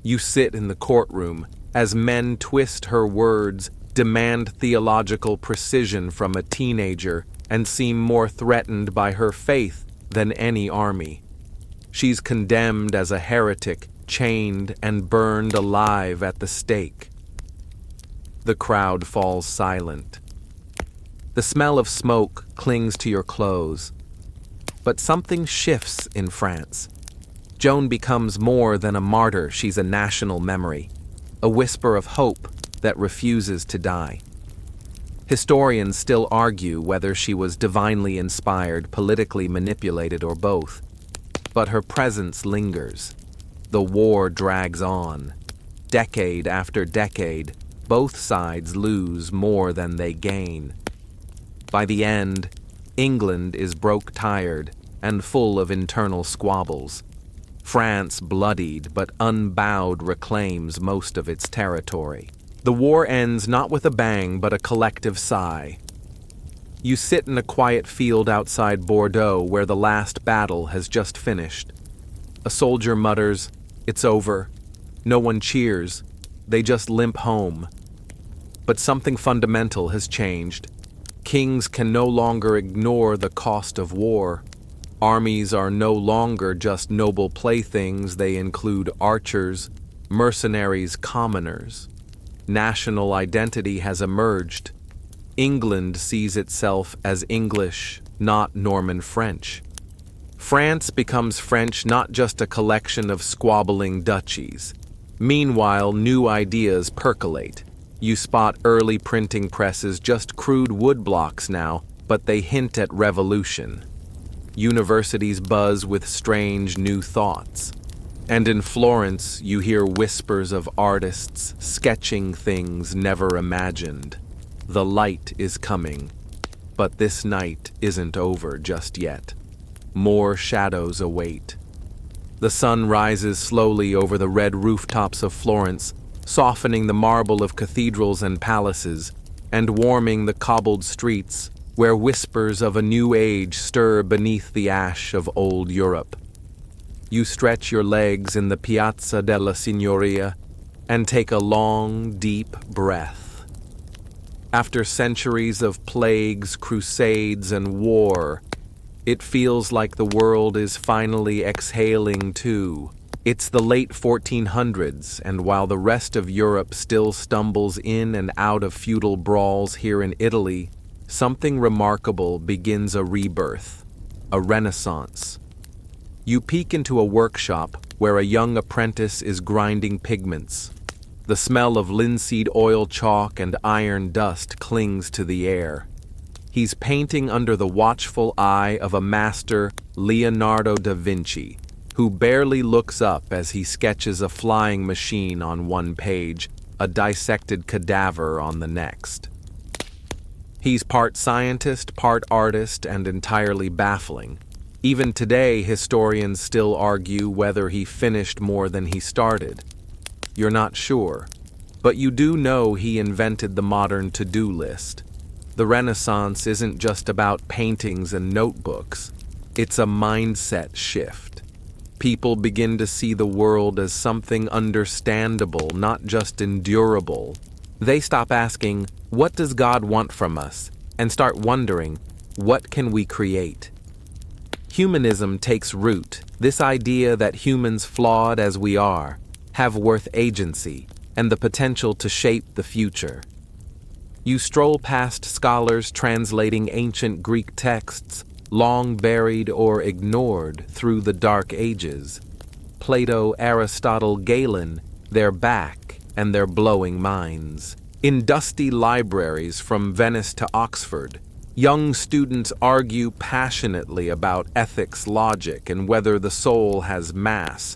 Speaker 1: You sit in the courtroom as men twist her words, demand theological precision from a teenager, and seem more threatened by her faith than any army. She's condemned as a heretic, chained and burned alive at the stake. The crowd falls silent. The smell of smoke clings to your clothes. But something shifts in France. Joan becomes more than a martyr, she's a national memory, a whisper of hope that refuses to die. Historians still argue whether she was divinely inspired, politically manipulated, or both. But her presence lingers. The war drags on. Decade after decade, both sides lose more than they gain. By the end, England is broke-tired, and full of internal squabbles. France, bloodied but unbowed, reclaims most of its territory. The war ends not with a bang but a collective sigh. You sit in a quiet field outside Bordeaux where the last battle has just finished. A soldier mutters, "It's over." No one cheers. They just limp home. But something fundamental has changed. Kings can no longer ignore the cost of war. Armies are no longer just noble playthings, they include archers, mercenaries, commoners. National identity has emerged. England sees itself as English, not Norman French. France becomes French, not just a collection of squabbling duchies. Meanwhile, new ideas percolate. You spot early printing presses, just crude woodblocks now, but they hint at revolution. Universities buzz with strange new thoughts. And in Florence, you hear whispers of artists sketching things never imagined. The light is coming, but this night isn't over just yet. More shadows await. The sun rises slowly over the red rooftops of Florence, softening the marble of cathedrals and palaces, and warming the cobbled streets where whispers of a new age stir beneath the ash of old Europe. You stretch your legs in the Piazza della Signoria and take a long, deep breath. After centuries of plagues, crusades, and war, it feels like the world is finally exhaling too. It's the late 1400s, and while the rest of Europe still stumbles in and out of feudal brawls here in Italy, something remarkable begins a rebirth, a renaissance. You peek into a workshop where a young apprentice is grinding pigments. The smell of linseed oil, chalk, and iron dust clings to the air. He's painting under the watchful eye of a master, Leonardo da Vinci, who barely looks up as he sketches a flying machine on one page, a dissected cadaver on the next. He's part scientist, part artist, and entirely baffling. Even today, historians still argue whether he finished more than he started. You're not sure, but you do know he invented the modern to-do list. The Renaissance isn't just about paintings and notebooks. It's a mindset shift. People begin to see the world as something understandable, not just endurable. They stop asking, "What does God want from us?" and start wondering, "What can we create?" Humanism takes root, this idea that humans, flawed as we are, have worth agency and the potential to shape the future. You stroll past scholars translating ancient Greek texts, long buried or ignored through the Dark Ages. Plato, Aristotle, Galen, they're back, and they're blowing minds. In dusty libraries from Venice to Oxford, young students argue passionately about ethics, logic, and whether the soul has mass.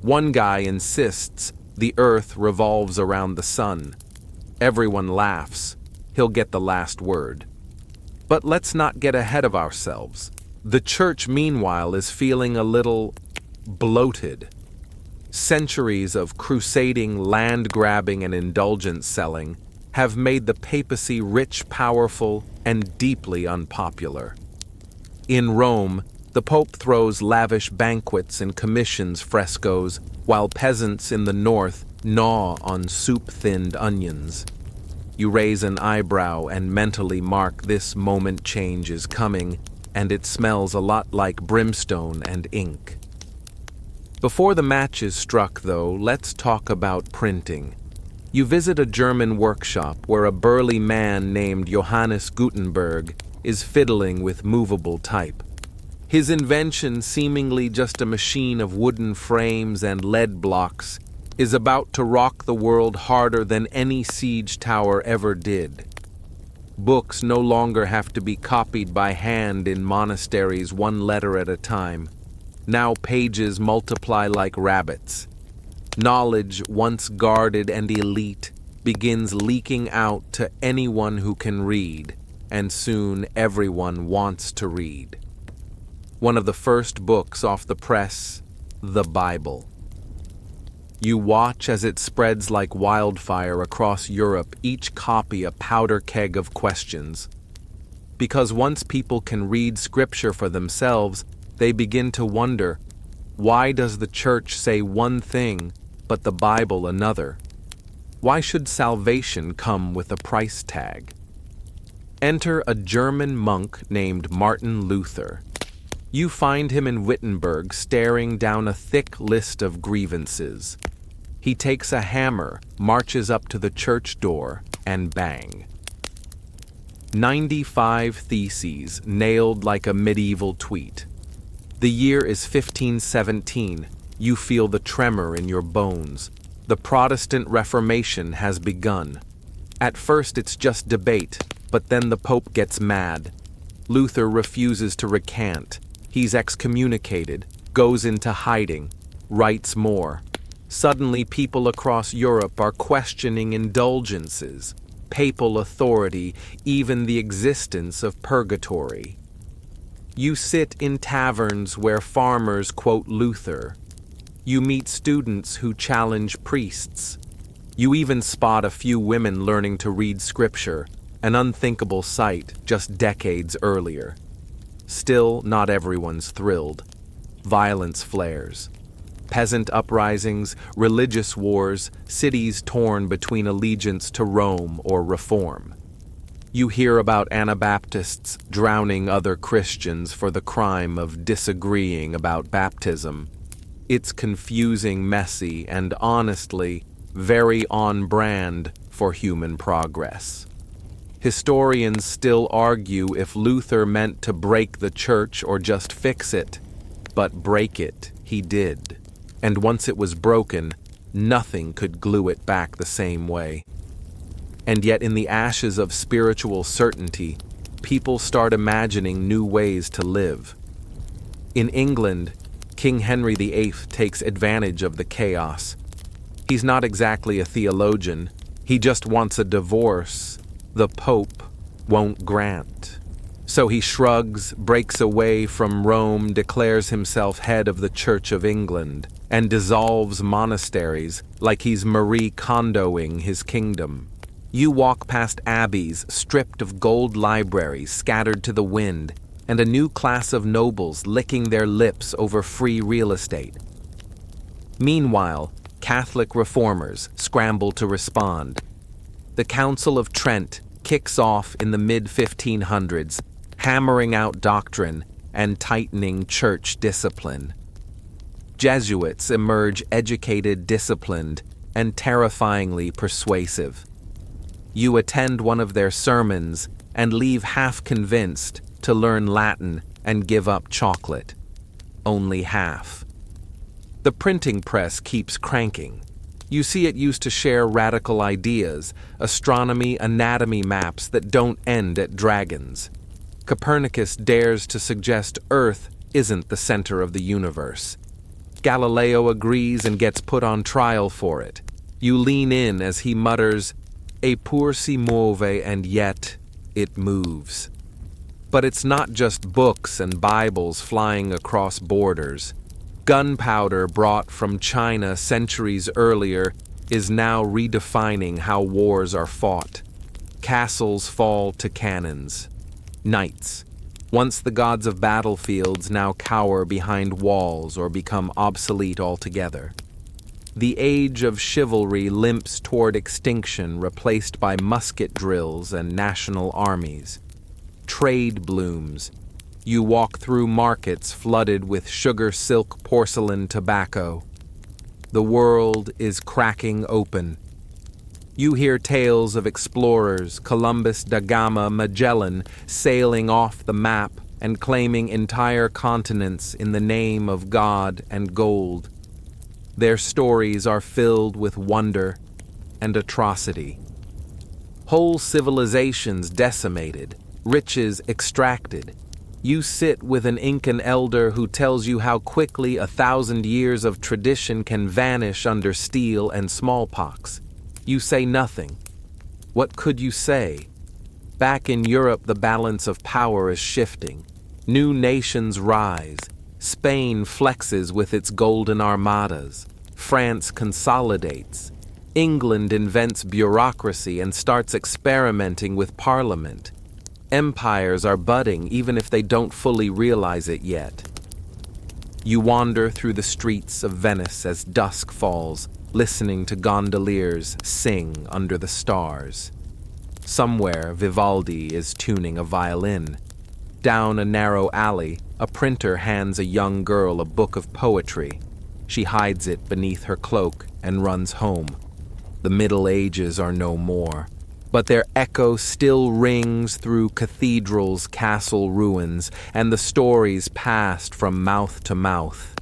Speaker 1: One guy insists the earth revolves around the sun. Everyone laughs. He'll get the last word. But let's not get ahead of ourselves. The church, meanwhile, is feeling a little bloated. Centuries of crusading, land-grabbing, and indulgence selling have made the papacy rich, powerful, and deeply unpopular. In Rome, the Pope throws lavish banquets and commissions frescoes, while peasants in the north gnaw on soup-thinned onions. You raise an eyebrow and mentally mark this moment change is coming, and it smells a lot like brimstone and ink. Before the match is struck, though, let's talk about printing. You visit a German workshop where a burly man named Johannes Gutenberg is fiddling with movable type. His invention, seemingly just a machine of wooden frames and lead blocks, is about to rock the world harder than any siege tower ever did. Books no longer have to be copied by hand in monasteries one letter at a time. Now pages multiply like rabbits. Knowledge, once guarded and elite, begins leaking out to anyone who can read, and soon everyone wants to read. One of the first books off the press, the Bible. You watch as it spreads like wildfire across Europe, each copy a powder keg of questions. Because once people can read scripture for themselves, they begin to wonder, why does the church say one thing, but the Bible another? Why should salvation come with a price tag? Enter a German monk named Martin Luther. You find him in Wittenberg staring down a thick list of grievances. He takes a hammer, marches up to the church door, and bang. 95 theses nailed like a medieval tweet. The year is 1517. You feel the tremor in your bones. The Protestant Reformation has begun. At first it's just debate, but then the Pope gets mad. Luther refuses to recant. He's excommunicated, goes into hiding, writes more. Suddenly people across Europe are questioning indulgences, papal authority, even the existence of purgatory. You sit in taverns where farmers quote Luther. You meet students who challenge priests. You even spot a few women learning to read scripture, an unthinkable sight just decades earlier. Still, not everyone's thrilled. Violence flares. Peasant uprisings, religious wars, cities torn between allegiance to Rome or reform. You hear about Anabaptists drowning other Christians for the crime of disagreeing about baptism. It's confusing, messy, and honestly, very on brand for human progress. Historians still argue if Luther meant to break the church or just fix it, but break it he did. And once it was broken, nothing could glue it back the same way. And yet in the ashes of spiritual certainty, people start imagining new ways to live. In England, King Henry VIII takes advantage of the chaos. He's not exactly a theologian. He just wants a divorce the Pope won't grant. So he shrugs, breaks away from Rome, declares himself head of the Church of England, and dissolves monasteries like he's Marie Kondoing his kingdom. You walk past abbeys stripped of gold libraries scattered to the wind, and a new class of nobles licking their lips over free real estate. Meanwhile, Catholic reformers scramble to respond. The Council of Trent kicks off in the mid-1500s, hammering out doctrine and tightening church discipline. Jesuits emerge educated, disciplined, and terrifyingly persuasive. You attend one of their sermons and leave half convinced to learn Latin and give up chocolate. Only half. The printing press keeps cranking. You see it used to share radical ideas, astronomy, anatomy maps that don't end at dragons. Copernicus dares to suggest Earth isn't the center of the universe. Galileo agrees and gets put on trial for it. You lean in as he mutters, "Eppur si muove," and yet it moves. But it's not just books and Bibles flying across borders. Gunpowder brought from China centuries earlier is now redefining how wars are fought. Castles fall to cannons. Knights, once the gods of battlefields, now cower behind walls or become obsolete altogether. The age of chivalry limps toward extinction, replaced by musket drills and national armies. Trade blooms. You walk through markets flooded with sugar, silk, porcelain, tobacco. The world is cracking open. You hear tales of explorers, Columbus, da Gama, Magellan, sailing off the map and claiming entire continents in the name of God and gold. Their stories are filled with wonder and atrocity. Whole civilizations decimated, riches extracted. You sit with an Incan elder who tells you how quickly 1,000 years of tradition can vanish under steel and smallpox. You say nothing. What could you say? Back in Europe, the balance of power is shifting. New nations rise. Spain flexes with its golden armadas. France consolidates. England invents bureaucracy and starts experimenting with parliament. Empires are budding even if they don't fully realize it yet. You wander through the streets of Venice as dusk falls, listening to gondoliers sing under the stars. Somewhere, Vivaldi is tuning a violin. Down a narrow alley, a printer hands a young girl a book of poetry. She hides it beneath her cloak and runs home. The Middle Ages are no more, but their echo still rings through cathedrals, castle ruins, and the stories passed from mouth to mouth.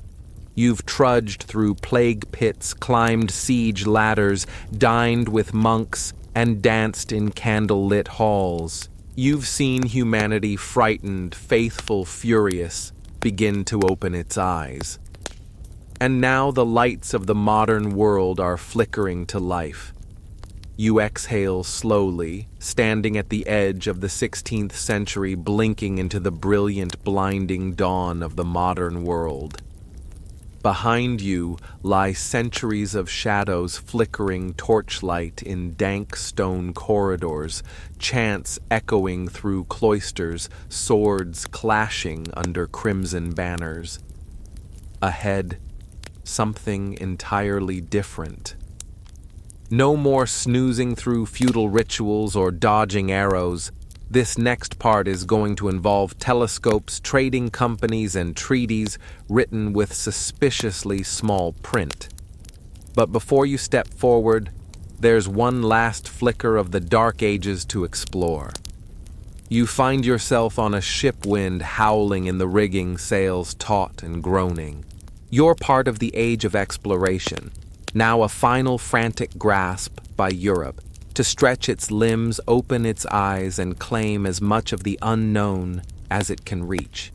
Speaker 1: You've trudged through plague pits, climbed siege ladders, dined with monks, and danced in candle-lit halls. You've seen humanity frightened, faithful, furious, begin to open its eyes. And now the lights of the modern world are flickering to life. You exhale slowly, standing at the edge of the 16th century, blinking into the brilliant, blinding dawn of the modern world. Behind you lie centuries of shadows flickering torchlight in dank stone corridors, chants echoing through cloisters, swords clashing under crimson banners. Ahead, something entirely different. No more snoozing through feudal rituals or dodging arrows. This next part is going to involve telescopes, trading companies, and treaties written with suspiciously small print. But before you step forward, there's one last flicker of the Dark Ages to explore. You find yourself on a ship wind howling in the rigging, sails taut and groaning. You're part of the age of exploration, now a final frantic grasp by Europe to stretch its limbs, open its eyes, and claim as much of the unknown as it can reach.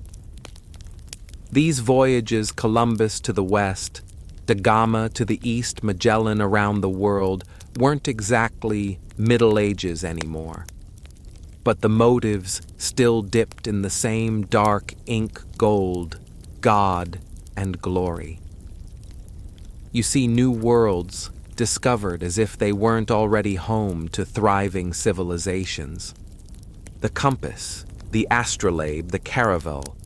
Speaker 1: These voyages, Columbus to the west, da Gama to the east, Magellan around the world, weren't exactly Middle Ages anymore. But the motives still dipped in the same dark ink gold, God, and glory. You see new worlds discovered as if they weren't already home to thriving civilizations. The compass, the astrolabe, the caravel,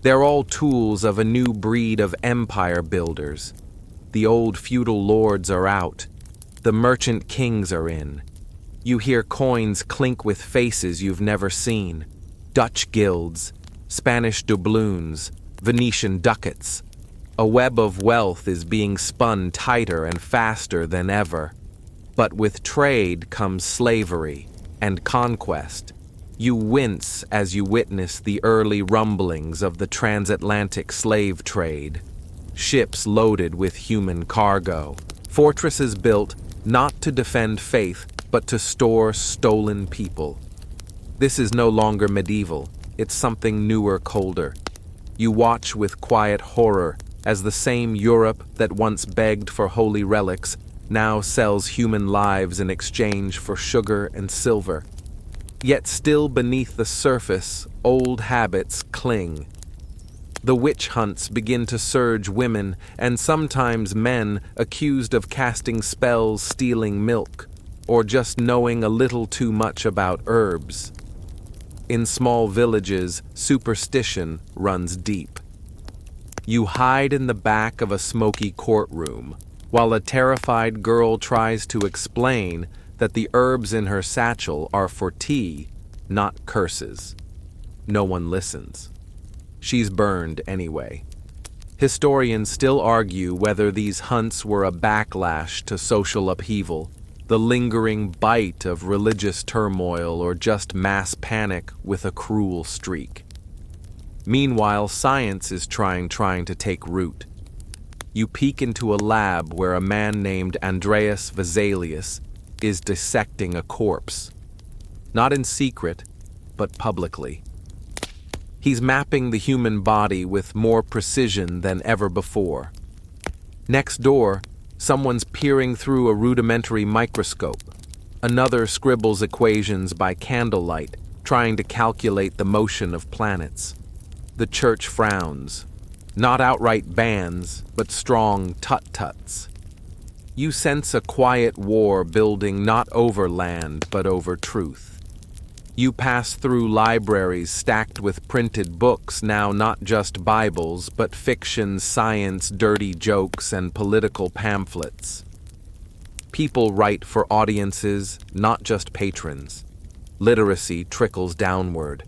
Speaker 1: they're all tools of a new breed of empire builders. The old feudal lords are out. The merchant kings are in. You hear coins clink with faces you've never seen. Dutch guilds, Spanish doubloons, Venetian ducats. A web of wealth is being spun tighter and faster than ever. But with trade comes slavery and conquest. You wince as you witness the early rumblings of the transatlantic slave trade. Ships loaded with human cargo. Fortresses built not to defend faith, but to store stolen people. This is no longer medieval. It's something newer, colder. You watch with quiet horror as the same Europe that once begged for holy relics now sells human lives in exchange for sugar and silver. Yet still beneath the surface, old habits cling. The witch hunts begin to surge women and sometimes men accused of casting spells, stealing milk, or just knowing a little too much about herbs. In small villages, superstition runs deep. You hide in the back of a smoky courtroom, while a terrified girl tries to explain that the herbs in her satchel are for tea, not curses. No one listens. She's burned anyway. Historians still argue whether these hunts were a backlash to social upheaval, the lingering bite of religious turmoil, or just mass panic with a cruel streak. Meanwhile, science is trying to take root. You peek into a lab where a man named Andreas Vesalius is dissecting a corpse. Not in secret, but publicly. He's mapping the human body with more precision than ever before. Next door, someone's peering through a rudimentary microscope. Another scribbles equations by candlelight, trying to calculate the motion of planets. The church frowns. Not outright bans, but strong tut-tuts. You sense a quiet war building not over land, but over truth. You pass through libraries stacked with printed books, now not just Bibles, but fiction, science, dirty jokes, and political pamphlets. People write for audiences, not just patrons. Literacy trickles downward.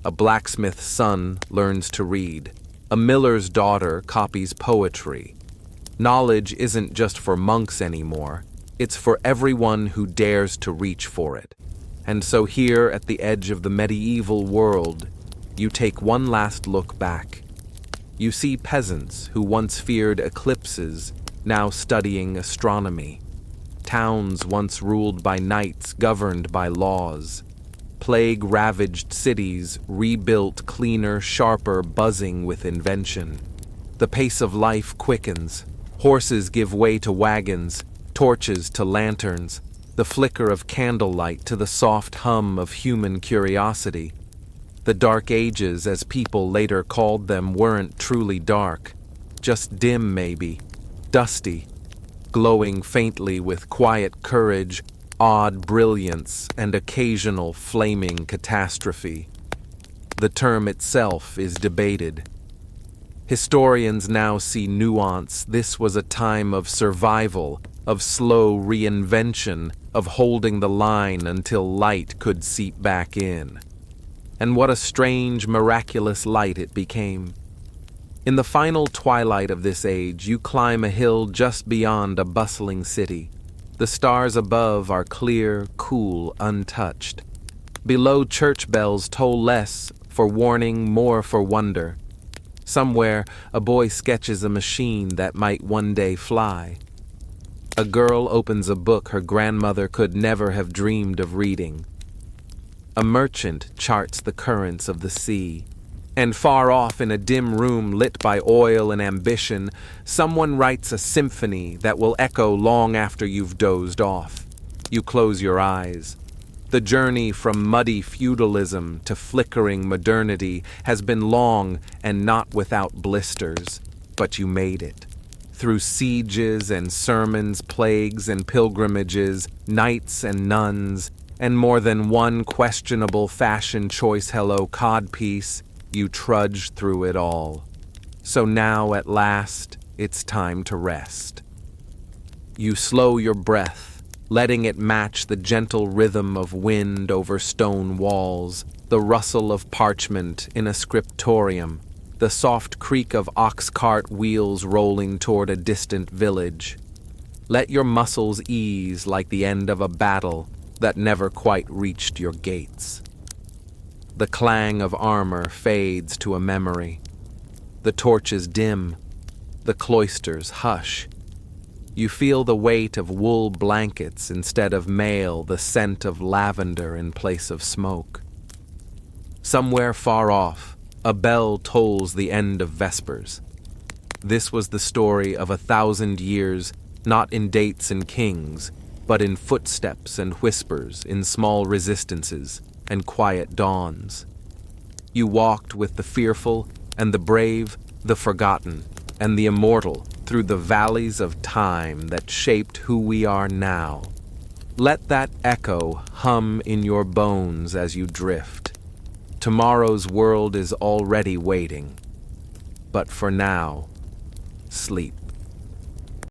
Speaker 1: A blacksmith's son learns to read. A miller's daughter copies poetry. Knowledge isn't just for monks anymore. It's for everyone who dares to reach for it. And so here at the edge of the medieval world, you take one last look back. You see peasants who once feared eclipses, now studying astronomy. Towns once ruled by knights governed by laws. Plague-ravaged cities rebuilt cleaner, sharper, buzzing with invention. The pace of life quickens. Horses give way to wagons, torches to lanterns, the flicker of candlelight to the soft hum of human curiosity. The Dark Ages, as people later called them, weren't truly dark, just dim maybe, dusty, glowing faintly with quiet courage, odd brilliance, and occasional flaming catastrophe. The term itself is debated. Historians now see nuance. This was a time of survival, of slow reinvention, of holding the line until light could seep back in. And what a strange, miraculous light it became. In the final twilight of this age, you climb a hill just beyond a bustling city. The stars above are clear, cool, untouched. Below, church bells toll less for warning, more for wonder. Somewhere, a boy sketches a machine that might one day fly. A girl opens a book her grandmother could never have dreamed of reading. A merchant charts the currents of the sea. And far off in a dim room lit by oil and ambition, someone writes a symphony that will echo long after you've dozed off. You close your eyes. The journey from muddy feudalism to flickering modernity has been long and not without blisters, but you made it. Through sieges and sermons, plagues and pilgrimages, knights and nuns, and more than one questionable fashion choice hello codpiece, you trudged through it all. So now, at last, it's time to rest. You slow your breath, letting it match the gentle rhythm of wind over stone walls, the rustle of parchment in a scriptorium, the soft creak of ox cart wheels rolling toward a distant village. Let your muscles ease like the end of a battle that never quite reached your gates. The clang of armor fades to a memory. The torches dim. The cloisters hush. You feel the weight of wool blankets instead of mail, the scent of lavender in place of smoke. Somewhere far off, a bell tolls the end of Vespers. This was the story of 1,000 years, not in dates and kings, but in footsteps and whispers, in small resistances and quiet dawns. You walked with the fearful and the brave, the forgotten, and the immortal through the valleys of time that shaped who we are now. Let that echo hum in your bones as you drift. Tomorrow's world is already waiting. But for now, sleep.